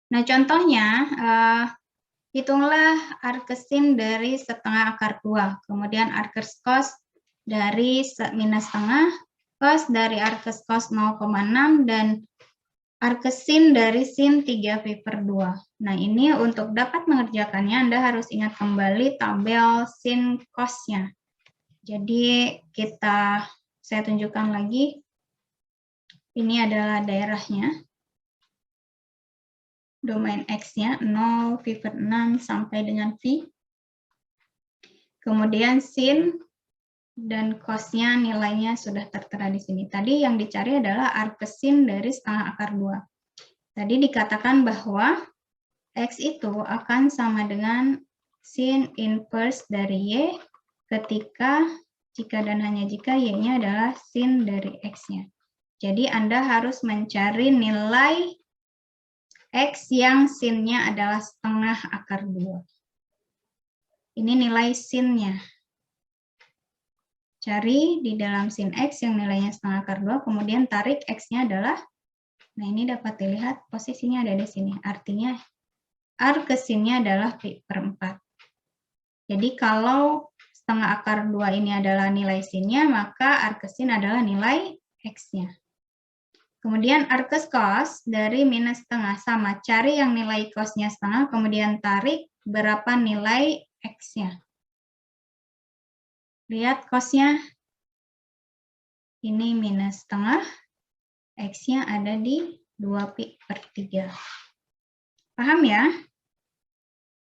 A: Nah contohnya hitunglah arcsin dari setengah akar 2, kemudian arcus cos dari minus setengah, cos dari arcus cos 0,6, dan arcsin dari sin 3π/2. Nah, ini untuk dapat mengerjakannya, Anda harus ingat kembali tabel sin cosnya. Jadi, saya tunjukkan lagi. Ini adalah daerahnya. Domain X-nya 0, π/6 sampai dengan V. Kemudian sin dan cos-nya nilainya sudah tertera di sini. Tadi yang dicari adalah arcsin dari setengah akar 2. Tadi dikatakan bahwa X itu akan sama dengan sin inverse dari Y ketika jika dan hanya jika Y-nya adalah sin dari X-nya. Jadi Anda harus mencari nilai X yang sin-nya adalah setengah akar 2. Ini nilai sin-nya. Cari di dalam sin X yang nilainya setengah akar 2, kemudian tarik X-nya adalah, nah ini dapat dilihat posisinya ada di sini. Artinya arcsin-nya adalah π/4. Jadi kalau setengah akar 2 ini adalah nilai sin-nya, maka arcsin adalah nilai X-nya. Kemudian arcus cos dari minus setengah sama. Cari yang nilai cos-nya setengah, kemudian tarik berapa nilai X-nya. Lihat cos-nya. Ini minus setengah. X-nya ada di 2π/3. Paham ya?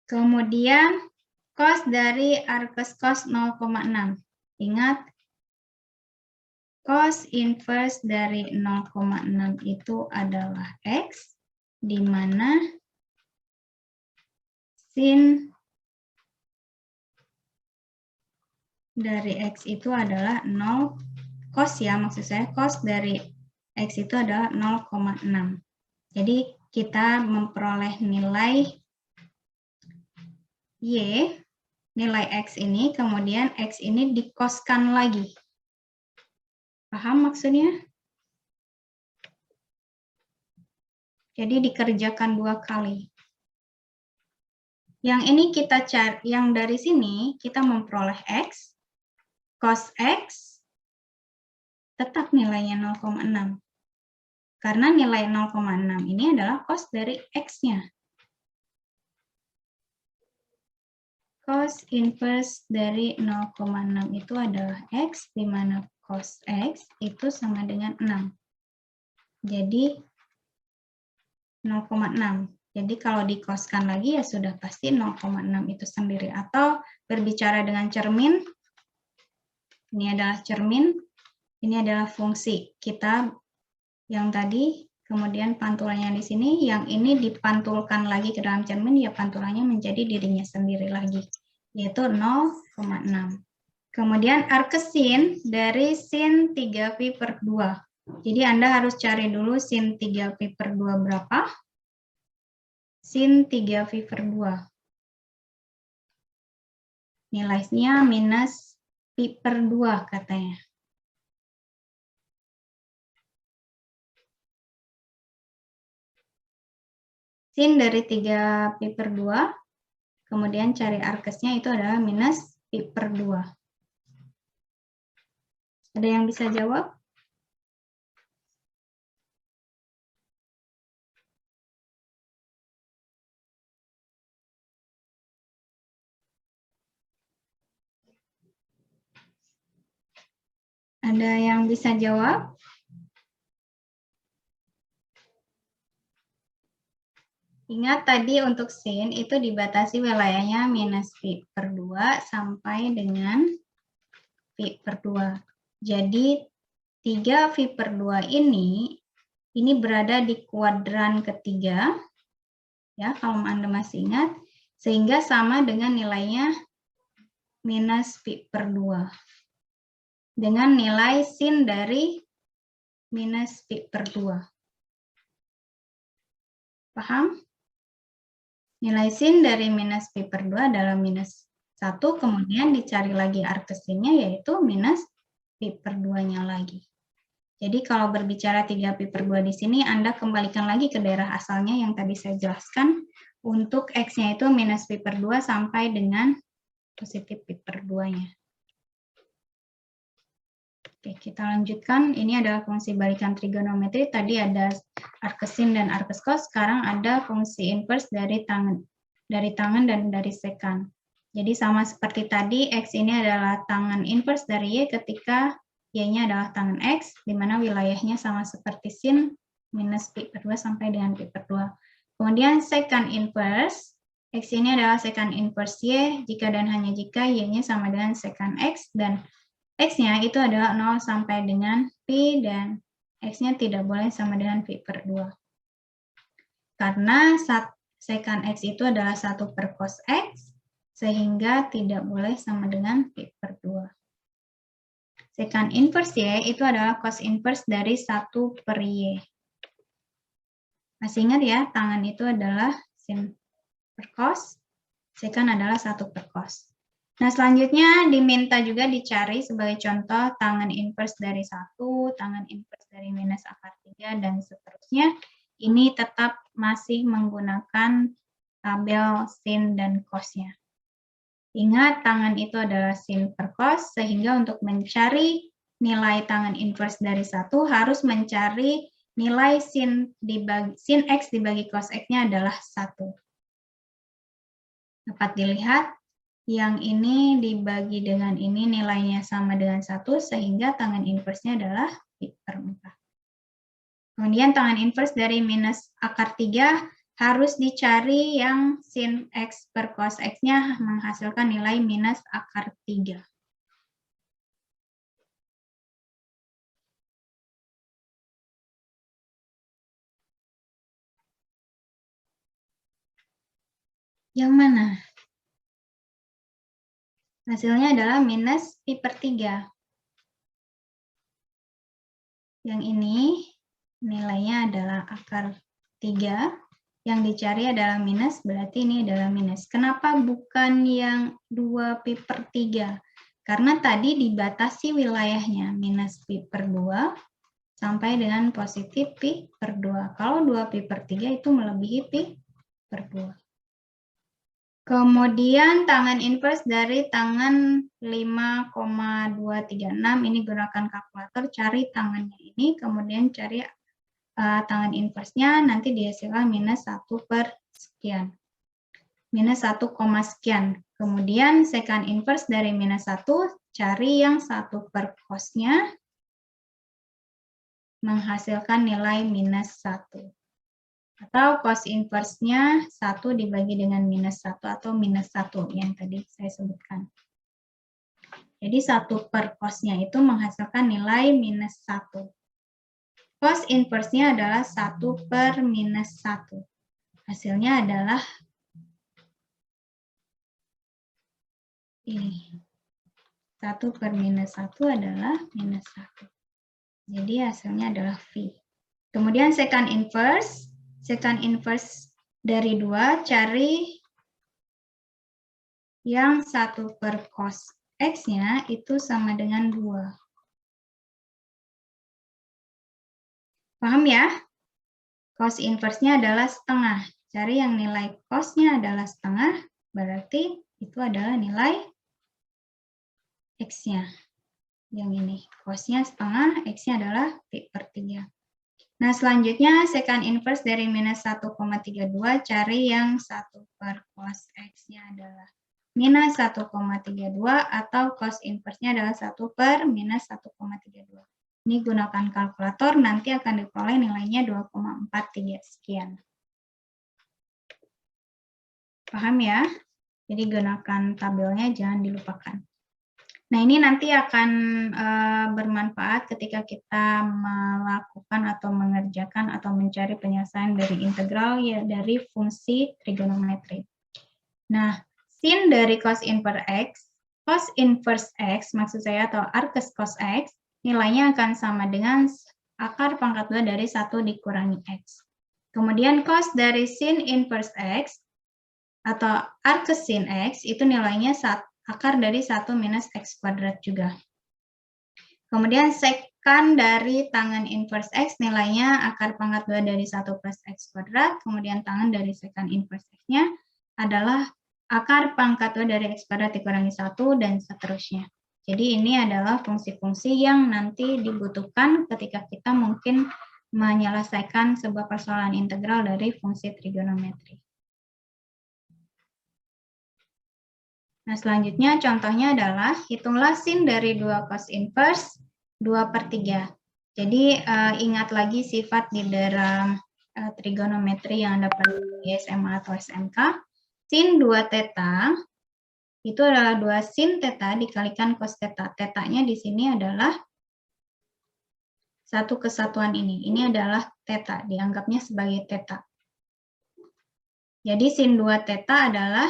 A: Kemudian cos dari arcus cos 0,6. Ingat, cos inverse dari 0,6 itu adalah X, di mana sin dari X itu adalah 0, cos ya, maksud saya cos dari X itu adalah 0,6. Jadi kita memperoleh nilai Y, nilai X ini, kemudian X ini dikoskan lagi. Paham maksudnya? Jadi dikerjakan 2 kali. Yang ini kita cari, yang dari sini kita memperoleh X, cos X, tetap nilainya 0,6. Karena nilai 0,6 ini adalah cos dari X-nya. Cos inverse dari 0,6 itu adalah X, di mana cos X itu sama dengan 6. Jadi 0,6. Jadi kalau dikoskan lagi ya sudah pasti 0,6 itu sendiri. Atau berbicara dengan cermin, ini adalah cermin, ini adalah fungsi kita yang tadi, kemudian pantulannya di sini, yang ini dipantulkan lagi ke dalam cermin, ya pantulannya menjadi dirinya sendiri lagi, yaitu 0,6. Kemudian arcsin dari sin 3π/2. Jadi Anda harus cari dulu sin 3π/2 berapa. Sin 3π/2. Nilainya minus π/2 katanya. Sin dari 3π/2, kemudian cari arcusnya itu adalah minus π/2. Ada yang bisa jawab? Ada yang bisa jawab? Ingat tadi untuk sin itu dibatasi wilayahnya minus π/2 sampai dengan π/2. Jadi 3π/2 ini berada di kuadran ketiga, ya kalau Anda masih ingat, sehingga sama dengan nilainya minus π/2. Dengan nilai sin dari minus π/2. Paham? Nilai sin dari minus π/2 adalah minus 1, kemudian dicari lagi arcsinnya yaitu minus π/2-nya lagi. Jadi kalau berbicara 3π/2 di sini, Anda kembalikan lagi ke daerah asalnya yang tadi saya jelaskan, untuk X-nya itu minus pi per 2 sampai dengan positif pi per 2-nya. Oke, kita lanjutkan. Ini adalah fungsi balikan trigonometri. Tadi ada arcsin dan arccos. Sekarang ada fungsi inverse dari tangen dan dari sekan. Jadi sama seperti tadi, X ini adalah tangen inverse dari Y ketika Y-nya adalah tangen X, di mana wilayahnya sama seperti sin minus pi per 2 sampai dengan pi per 2. Kemudian secant inverse, X ini adalah secant inverse Y, jika dan hanya jika Y-nya sama dengan secant X, dan X-nya itu adalah 0 sampai dengan pi, dan X-nya tidak boleh sama dengan pi per 2. Karena secant X itu adalah 1 per cos X, sehingga tidak boleh sama dengan pi per 2. Secant inverse Y itu adalah cos inverse dari 1 per Y. Masih ingat ya, tangen itu adalah sin per cos, secant adalah 1 per cos. Nah, selanjutnya diminta juga dicari sebagai contoh tangen inverse dari 1, tangen inverse dari minus akar 3, dan seterusnya. Ini tetap masih menggunakan tabel sin dan cos-nya. Ingat, tangen itu adalah sin per cos, sehingga untuk mencari nilai tangen inverse dari 1 harus mencari nilai sin X dibagi cos X-nya adalah 1. Dapat dilihat, yang ini dibagi dengan ini nilainya sama dengan 1, sehingga tangen inverse-nya adalah pi per 4. Kemudian tangen inverse dari minus akar 3 harus dicari yang sin X per cos X-nya menghasilkan nilai minus akar 3. Yang mana? Hasilnya adalah minus pi per 3. Yang ini nilainya adalah akar 3. Yang dicari adalah minus, berarti ini adalah minus. Kenapa bukan yang 2 pi per 3? Karena tadi dibatasi wilayahnya, minus pi per 2 sampai dengan positif pi per 2. Kalau 2 pi per 3 itu melebihi pi per 2. Kemudian tangen inverse dari tangen 5,236, ini gunakan kalkulator, cari tangannya ini, kemudian cari tangen inverse-nya, nanti dihasilkan minus 1 per sekian. Minus 1, sekian. Kemudian secant inverse dari minus 1, cari yang 1 per cos-nya, menghasilkan nilai minus 1. Atau cos inverse-nya 1 dibagi dengan minus 1 atau minus 1 yang tadi saya sebutkan. Jadi 1 per cos-nya itu menghasilkan nilai minus 1. Cos inverse-nya adalah 1 per minus 1. Hasilnya adalah ini. 1 per minus 1 adalah minus 1. Jadi hasilnya adalah V. Kemudian secant inverse. Secant inverse dari 2, cari yang 1 per cos X-nya itu sama dengan 2. Paham ya? Cos inverse-nya adalah setengah. Cari yang nilai cos-nya adalah setengah, berarti itu adalah nilai X-nya. Yang ini, cos-nya setengah, X-nya adalah pi per 3. Nah, selanjutnya secant inverse dari minus 1,32, cari yang 1 per cos X-nya adalah minus 1,32 atau cos inverse-nya adalah 1 per minus 1,32. Ini gunakan kalkulator, nanti akan diperoleh nilainya 2,43 sekian. Paham ya? Jadi gunakan tabelnya, jangan dilupakan. Nah, ini nanti akan bermanfaat ketika kita melakukan atau mengerjakan atau mencari penyelesaian dari integral ya dari fungsi trigonometri. Nah, sin dari cos inverse X maksud saya atau arcus cos X nilainya akan sama dengan akar pangkat 2 dari 1 dikurangi X. Kemudian cos dari sin inverse X atau arcus sin X itu nilainya akar dari 1 minus X kuadrat juga. Kemudian sec kan dari tangan inverse X nilainya akar pangkat 2 dari 1 plus X kuadrat, kemudian tangan dari secant inverse X-nya adalah akar pangkat 2 dari X kuadrat dikurangi 1 dan seterusnya. Jadi ini adalah fungsi-fungsi yang nanti dibutuhkan ketika kita mungkin menyelesaikan sebuah persoalan integral dari fungsi trigonometri. Nah, selanjutnya contohnya adalah hitunglah sin dari 2 cos inverse 2/3. Jadi ingat lagi sifat di dalam trigonometri yang dapat di SMA atau SMK. Sin 2 theta itu adalah 2 sin theta dikalikan cos theta. Tetanya di sini adalah satu kesatuan ini. Ini adalah theta, dianggapnya sebagai theta. Jadi sin 2 theta adalah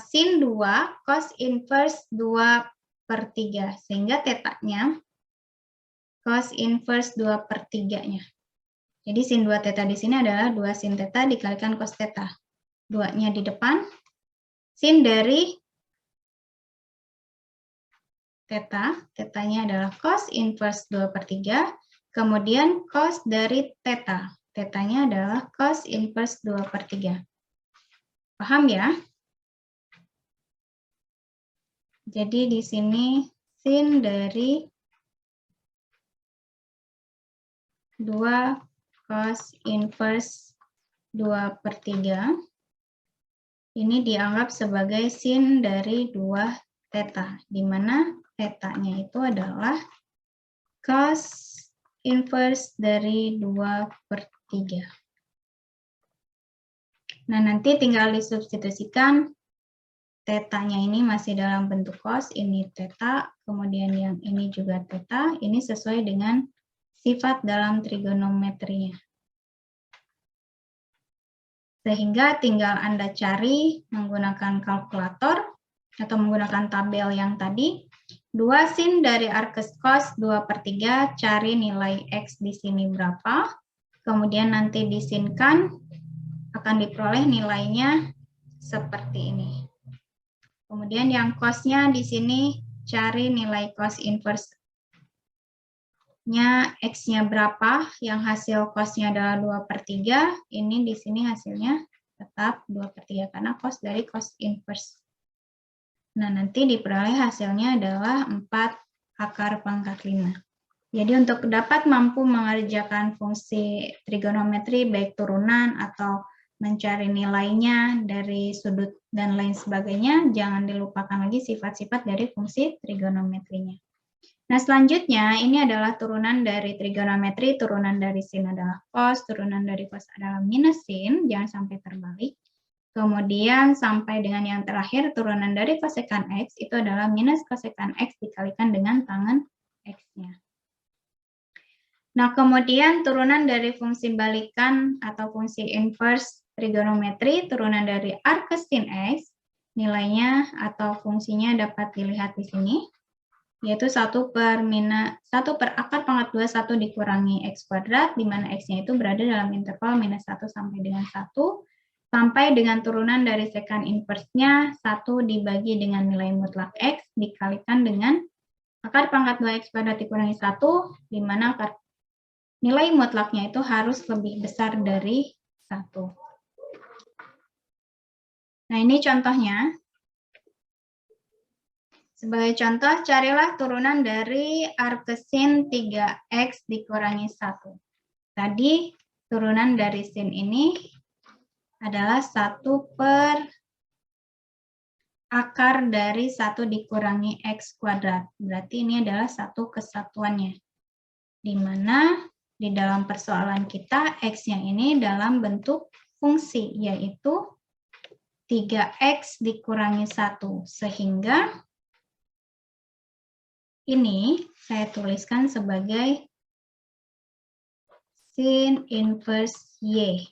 A: sin 2 cos inverse 2/3, sehingga tetanya cos inverse 2/3-nya. Jadi sin 2 theta di sini adalah 2 sin theta dikalikan cos theta. 2-nya di depan, sin dari theta, tetanya adalah cos inverse 2/3, kemudian cos dari theta, tetanya adalah cos inverse 2/3. Paham ya? Jadi di sini sin dari 2 cos inverse 2/3 ini dianggap sebagai sin dari 2 theta, di mana tetanya itu adalah cos inverse dari 2/3. Nah, nanti tinggal disubstitusikan. Tetanya ini masih dalam bentuk cos, ini theta, kemudian yang ini juga theta, ini sesuai dengan sifat dalam trigonometrinya. Sehingga tinggal Anda cari menggunakan kalkulator atau menggunakan tabel yang tadi. 2 sin dari arkes cos 2/3, cari nilai X di sini berapa, kemudian nanti disinkan, akan diperoleh nilainya seperti ini. Kemudian yang cosnya di sini cari nilai cos inverse-nya X-nya berapa, yang hasil cosnya adalah 2/3, ini di sini hasilnya tetap 2/3 karena cos dari cos inverse. Nah, nanti diperoleh hasilnya adalah 4 akar pangkat 5. Jadi untuk dapat mampu mengerjakan fungsi trigonometri baik turunan atau mencari nilainya dari sudut dan lain sebagainya, jangan dilupakan lagi sifat-sifat dari fungsi trigonometrinya. Nah, selanjutnya ini adalah turunan dari trigonometri, turunan dari sin adalah cos, turunan dari cos adalah minus sin, jangan sampai terbalik. Kemudian sampai dengan yang terakhir, turunan dari kosekan X itu adalah minus kosekan X dikalikan dengan tangan X-nya. Nah, kemudian turunan dari fungsi balikan atau fungsi inverse trigonometri, turunan dari arkes sin X, nilainya atau fungsinya dapat dilihat di sini, yaitu 1 per akar pangkat 2, 1 dikurangi X kuadrat, di mana X-nya itu berada dalam interval minus 1 sampai dengan 1, sampai dengan turunan dari secant inverse-nya, 1 dibagi dengan nilai mutlak X, dikalikan dengan akar pangkat 2X kuadrat dikurangi 1, di mana nilai mutlaknya itu harus lebih besar dari 1. Nah, ini contohnya. Sebagai contoh, carilah turunan dari arkes sin 3X dikurangi 1. Tadi turunan dari sin ini adalah 1 per akar dari 1 dikurangi X kuadrat. Berarti ini adalah satu kesatuannya. Di mana di dalam persoalan kita, X-nya ini dalam bentuk fungsi, yaitu 3X dikurangi 1. Sehingga ini saya tuliskan sebagai sin inverse Y,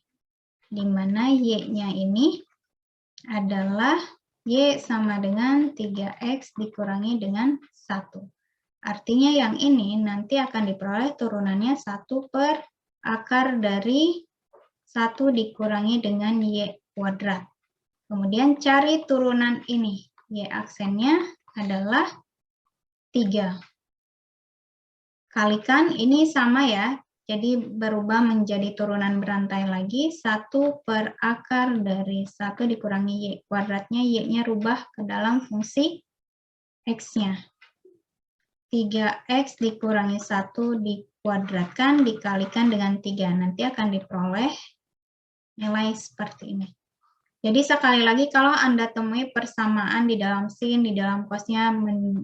A: di mana Y-nya ini adalah Y sama dengan 3X dikurangi dengan 1. Artinya yang ini nanti akan diperoleh turunannya 1 per akar dari 1 dikurangi dengan Y kuadrat. Kemudian cari turunan ini. Y aksennya adalah 3. kalikan, ini sama ya, jadi berubah menjadi turunan berantai lagi, 1 per akar dari 1 dikurangi Y kuadratnya, Y-nya rubah ke dalam fungsi X-nya. 3X dikurangi 1 dikuadratkan, dikalikan dengan 3. Nanti akan diperoleh nilai seperti ini. Jadi sekali lagi, kalau Anda temui persamaan di dalam sin, di dalam cosnya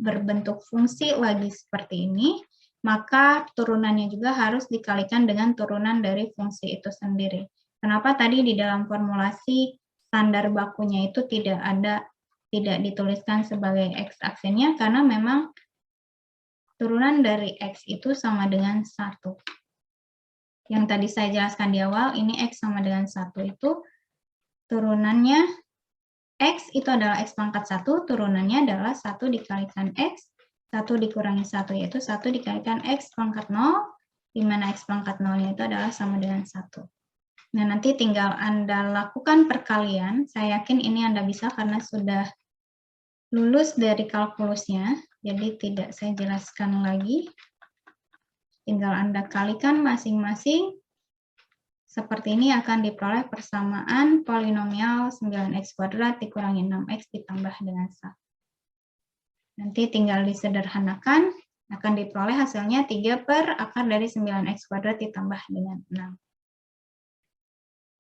A: berbentuk fungsi lagi seperti ini, maka turunannya juga harus dikalikan dengan turunan dari fungsi itu sendiri. Kenapa tadi di dalam formulasi standar bakunya itu tidak dituliskan sebagai X aksennya, karena memang turunan dari X itu sama dengan 1. Yang tadi saya jelaskan di awal, ini X sama dengan 1 itu, turunannya X itu adalah X pangkat 1, turunannya adalah 1 dikalikan X, 1 dikurangi 1, yaitu 1 dikalikan X pangkat 0, di mana X pangkat 0-nya itu adalah sama dengan 1. Nah, nanti tinggal Anda lakukan perkalian, saya yakin ini Anda bisa karena sudah lulus dari kalkulusnya, jadi tidak saya jelaskan lagi. Tinggal Anda kalikan masing-masing. Seperti ini akan diperoleh persamaan polinomial 9x kuadrat dikurangi 6x ditambah dengan 1. Nanti tinggal disederhanakan, akan diperoleh hasilnya 3 per akar dari 9x kuadrat ditambah dengan 6.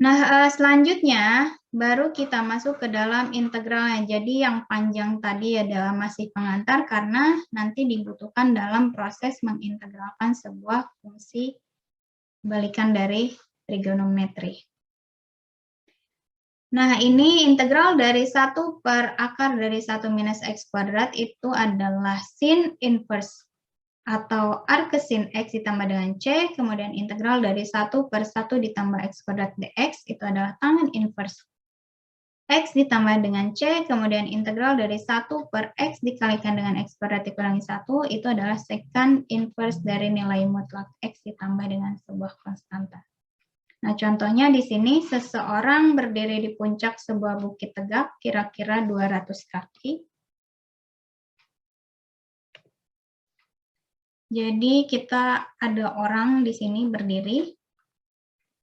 A: Nah, selanjutnya baru kita masuk ke dalam integralnya. Jadi yang panjang tadi adalah masih pengantar karena nanti dibutuhkan dalam proses mengintegralkan sebuah fungsi balikan dari trigonometri. Nah, ini integral dari 1 per akar dari 1 minus x kuadrat itu adalah sin inverse atau arcsin x ditambah dengan c, kemudian integral dari 1 per 1 ditambah x kuadrat dx itu adalah tangen inverse x ditambah dengan c, kemudian integral dari 1 per x dikalikan dengan x kuadrat dikurangi 1 itu adalah secant inverse dari nilai mutlak x ditambah dengan sebuah konstanta. Nah, contohnya di sini seseorang berdiri di puncak sebuah bukit tegak kira-kira 200 kaki. Jadi kita ada orang di sini berdiri,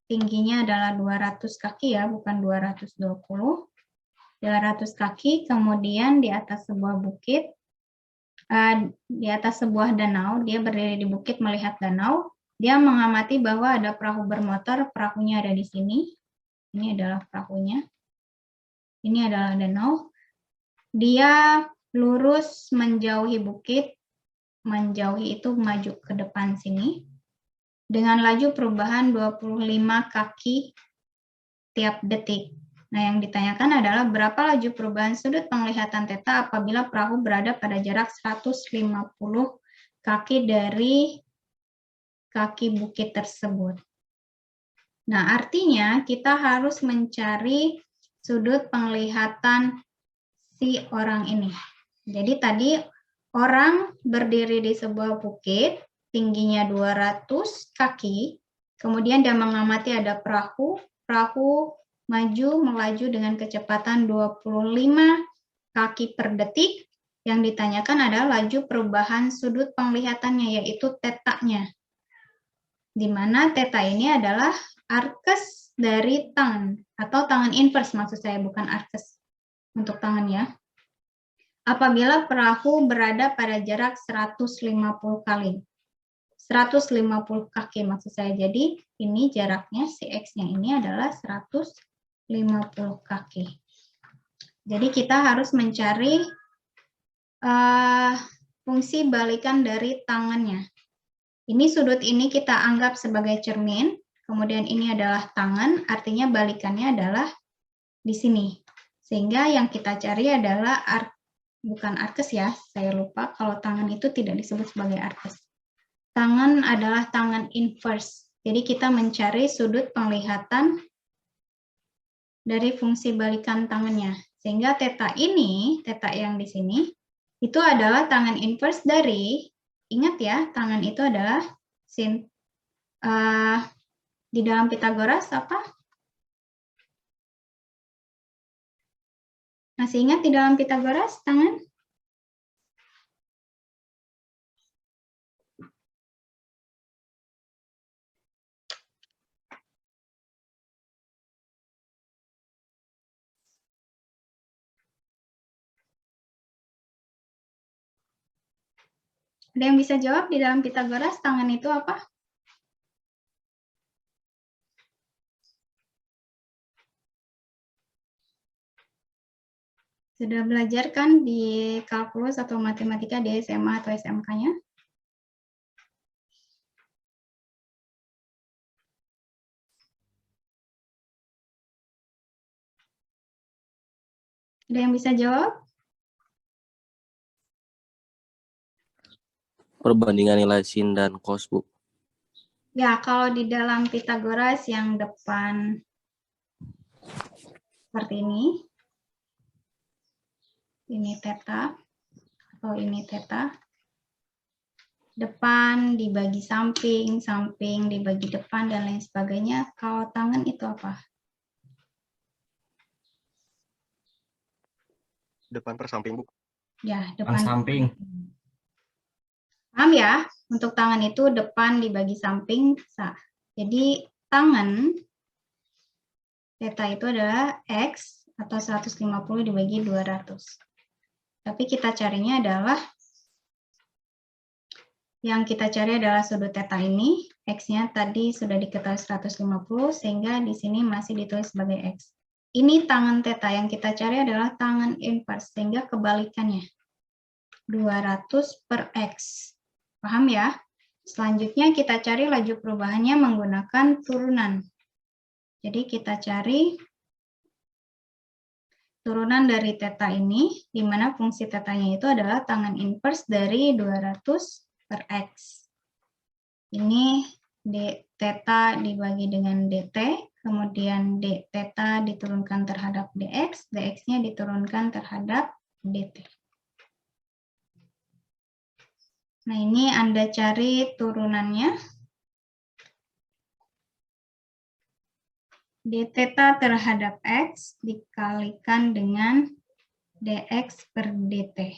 A: tingginya adalah 200 kaki ya, bukan 220. 200 kaki, kemudian di atas sebuah bukit, di atas sebuah danau, dia berdiri di bukit melihat danau, dia mengamati bahwa ada perahu bermotor, perahunya ada di sini, ini adalah perahunya, ini adalah danau, dia lurus menjauhi bukit, menjauhi itu maju ke depan sini, dengan laju perubahan 25 kaki tiap detik. Nah, yang ditanyakan adalah berapa laju perubahan sudut penglihatan theta apabila perahu berada pada jarak 150 kaki dari kaki bukit tersebut. Nah, artinya kita harus mencari sudut penglihatan si orang ini. Jadi tadi orang berdiri di sebuah bukit, tingginya 200 kaki, kemudian dia mengamati ada perahu melaju dengan kecepatan 25 kaki per detik. Yang ditanyakan adalah laju perubahan sudut penglihatannya, yaitu theta-nya. Di mana theta ini adalah arkes dari tangan, atau tangan inverse maksud saya, bukan arkes untuk tangan ya. Apabila perahu berada pada jarak 150 kali. 150 kaki maksud saya. Jadi ini jaraknya si X-nya ini adalah 150 kaki. Jadi kita harus mencari fungsi balikan dari tangannya. Ini sudut ini kita anggap sebagai cermin, kemudian ini adalah tangan, artinya balikannya adalah di sini. Sehingga yang kita cari adalah bukan arkes ya, saya lupa kalau tangan itu tidak disebut sebagai arkes. Tangan adalah tangan inverse. Jadi kita mencari sudut penglihatan dari fungsi balikan tangannya. Sehingga theta ini, theta yang di sini, itu adalah tangan inverse dari, ingat ya, tangan itu adalah sin. Di dalam Pitagoras apa? Masih ingat di dalam Pitagoras tangan? Ada yang bisa jawab di dalam Pitagoras tangan itu apa? Sudah belajar kan di kalkulus atau matematika di SMA atau SMK-nya? Ada yang bisa jawab?
D: Perbandingan nilai sin dan cos, Bu.
A: Ya, kalau di dalam Pitagoras yang depan seperti ini theta, atau ini theta, depan dibagi samping, samping dibagi depan, dan lain sebagainya. Kalau tangan itu apa?
C: Depan per samping, Bu.
A: Ya, depan
B: samping.
A: Paham ya? Untuk tangan itu depan dibagi samping. Jadi tangan theta itu adalah X atau 150 dibagi 200. Tapi kita carinya adalah, yang kita cari adalah sudut theta ini. X-nya tadi sudah diketahui 150, sehingga di sini masih ditulis sebagai X. Ini tangan theta, yang kita cari adalah tangan inverse, sehingga kebalikannya. 200 per X. Paham ya? Selanjutnya kita cari laju perubahannya menggunakan turunan. Jadi kita cari turunan dari theta ini, di mana fungsi theta-nya itu adalah tangan inverse dari 200 per X. Ini d theta dibagi dengan dt, kemudian d theta diturunkan terhadap dx, dx-nya diturunkan terhadap dt. Nah, ini Anda cari turunannya. D theta terhadap X dikalikan dengan dx per dt.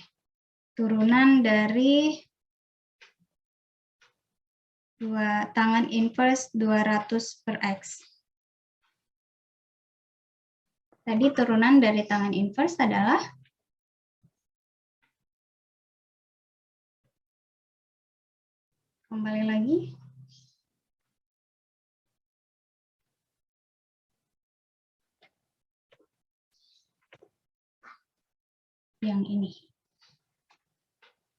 A: Turunan dari tangan inverse 200 per X. Tadi turunan dari tangan inverse adalah kembali lagi. Yang ini.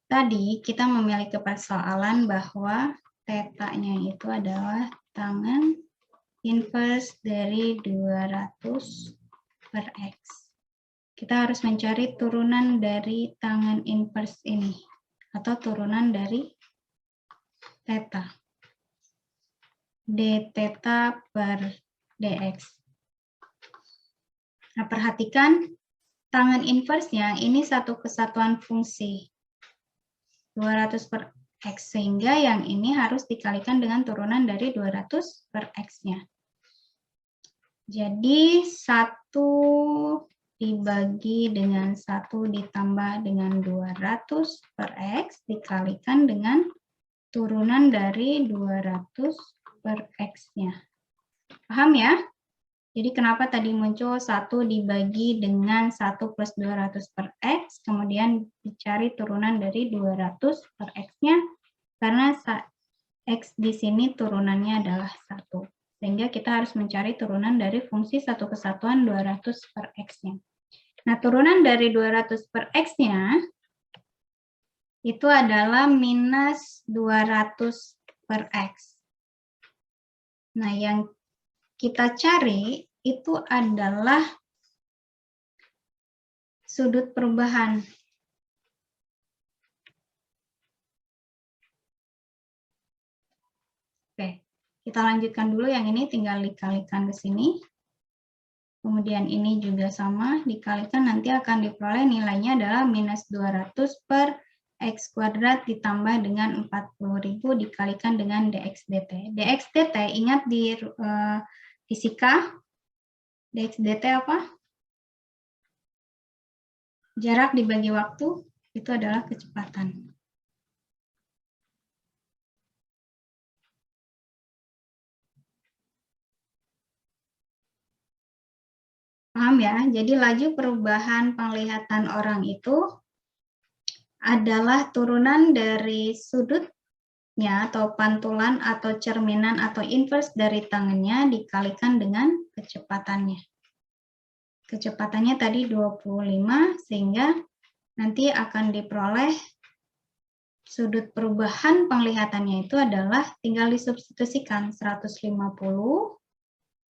A: Tadi kita memiliki persoalan bahwa theta-nya itu adalah tangan inverse dari 200 per X. Kita harus mencari turunan dari tangan inverse ini, atau turunan dari theta. D theta per dx. Nah, perhatikan tangan inverse-nya ini satu kesatuan fungsi. 200 per X, sehingga yang ini harus dikalikan dengan turunan dari 200 per X-nya. Jadi 1 dibagi dengan 1 ditambah dengan 200 per X dikalikan dengan turunan dari 200 per X-nya. Paham ya? Jadi kenapa tadi muncul 1 dibagi dengan 1 plus 200 per X, kemudian dicari turunan dari 200 per X-nya, karena X di sini turunannya adalah 1. Sehingga kita harus mencari turunan dari fungsi satu kesatuan 200 per X-nya. Nah, turunan dari 200 per X-nya itu adalah minus 200 per X. Nah, yang kita cari itu adalah sudut perubahan. Oke, kita lanjutkan dulu yang ini, tinggal dikalikan ke sini. Kemudian ini juga sama, dikalikan nanti akan diperoleh nilainya adalah minus 200 per X kuadrat ditambah dengan 40.000 dikalikan dengan dx dt. Dx dt ingat di fisika, dx dt apa? Jarak dibagi waktu, itu adalah kecepatan. Paham ya? Jadi laju perubahan penglihatan orang itu adalah turunan dari sudutnya atau pantulan atau cerminan atau inverse dari tangannya dikalikan dengan kecepatannya. Kecepatannya tadi 25 sehingga nanti akan diperoleh sudut perubahan penglihatannya itu adalah tinggal disubstitusikan 150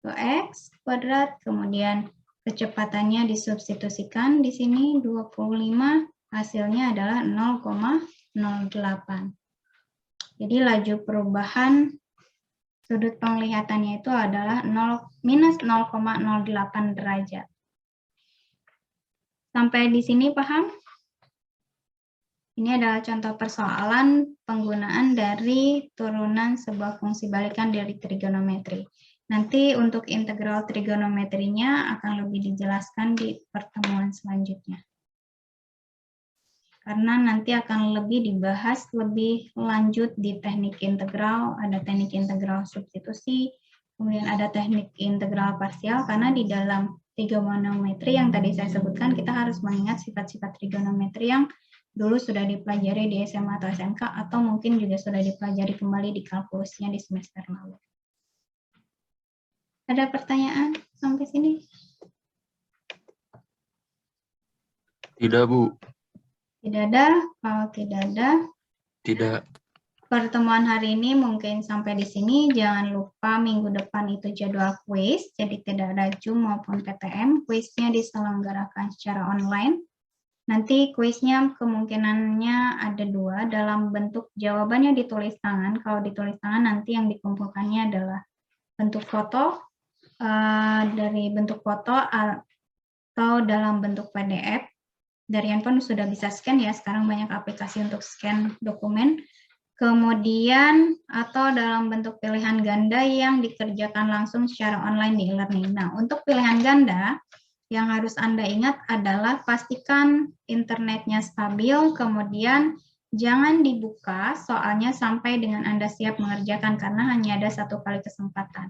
A: ke X kuadrat, kemudian kecepatannya disubstitusikan di sini 25, hasilnya adalah 0,08. Jadi laju perubahan sudut penglihatannya itu adalah minus 0,08 derajat. Sampai di sini paham? Ini adalah contoh persoalan penggunaan dari turunan sebuah fungsi balikan dari trigonometri. Nanti untuk integral trigonometrinya akan lebih dijelaskan di pertemuan selanjutnya. Karena nanti akan lebih dibahas lebih lanjut di teknik integral, ada teknik integral substitusi, kemudian ada teknik integral parsial, karena di dalam trigonometri yang tadi saya sebutkan, kita harus mengingat sifat-sifat trigonometri yang dulu sudah dipelajari di SMA atau SMK, atau mungkin juga sudah dipelajari kembali di kalkulusnya di semester lalu. Ada pertanyaan sampai sini?
C: Tidak, Bu.
A: Tidak ada? Kalau tidak ada,
C: Tidak.
A: pertemuan hari ini mungkin sampai di sini. Jangan lupa minggu depan itu jadwal kuis, jadi tidak ada Zoom maupun PTM. Kuisnya diselenggarakan secara online. Nanti kuisnya kemungkinannya ada 2 dalam bentuk jawabannya ditulis tangan. Kalau ditulis tangan nanti yang dikumpulkannya adalah bentuk foto, dari bentuk foto atau dalam bentuk PDF. Dari handphone sudah bisa scan ya, sekarang banyak aplikasi untuk scan dokumen. Kemudian atau dalam bentuk pilihan ganda yang dikerjakan langsung secara online di e-learning. Nah, untuk pilihan ganda, yang harus Anda ingat adalah pastikan internetnya stabil, kemudian jangan dibuka soalnya sampai dengan Anda siap mengerjakan, karena hanya ada 1 kali kesempatan.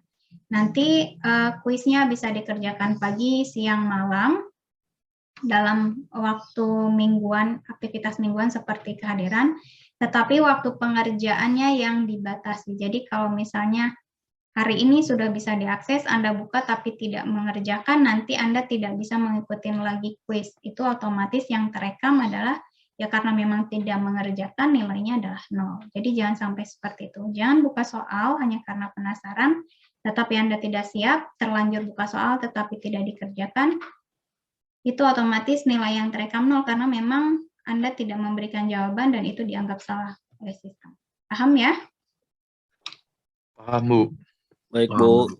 A: Nanti kuisnya bisa dikerjakan pagi, siang, malam, dalam waktu mingguan, aktivitas mingguan seperti kehadiran, tetapi waktu pengerjaannya yang dibatasi. Jadi kalau misalnya hari ini sudah bisa diakses, Anda buka tapi tidak mengerjakan, nanti Anda tidak bisa mengikuti lagi kuis. Itu otomatis yang terekam adalah, ya karena memang tidak mengerjakan, nilainya adalah 0. Jadi jangan sampai seperti itu. Jangan buka soal hanya karena penasaran, tetapi Anda tidak siap, terlanjur buka soal tetapi tidak dikerjakan, itu otomatis nilai yang terekam 0, karena memang Anda tidak memberikan jawaban dan itu dianggap salah oleh sistem. Paham ya?
C: Paham, Bu.
D: Baik, Bu.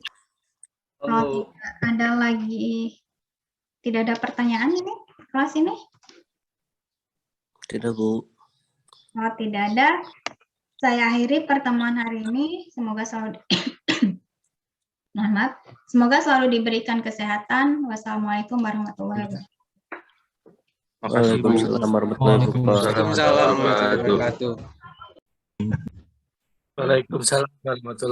A: Kalau tidak ada lagi, tidak ada pertanyaan ini, kelas ini?
D: Tidak, Bu.
A: Kalau tidak ada, saya akhiri pertemuan hari ini. Semoga selalu semoga selalu diberikan kesehatan. Wassalamualaikum warahmatullahi wabarakatuh.
C: Makasih, Bu.
D: Waalaikumsalam warahmatullahi wabarakatuh.
E: Waalaikumsalam warahmatullahi wabarakatuh.
B: Waalaikumsalam warahmatullahi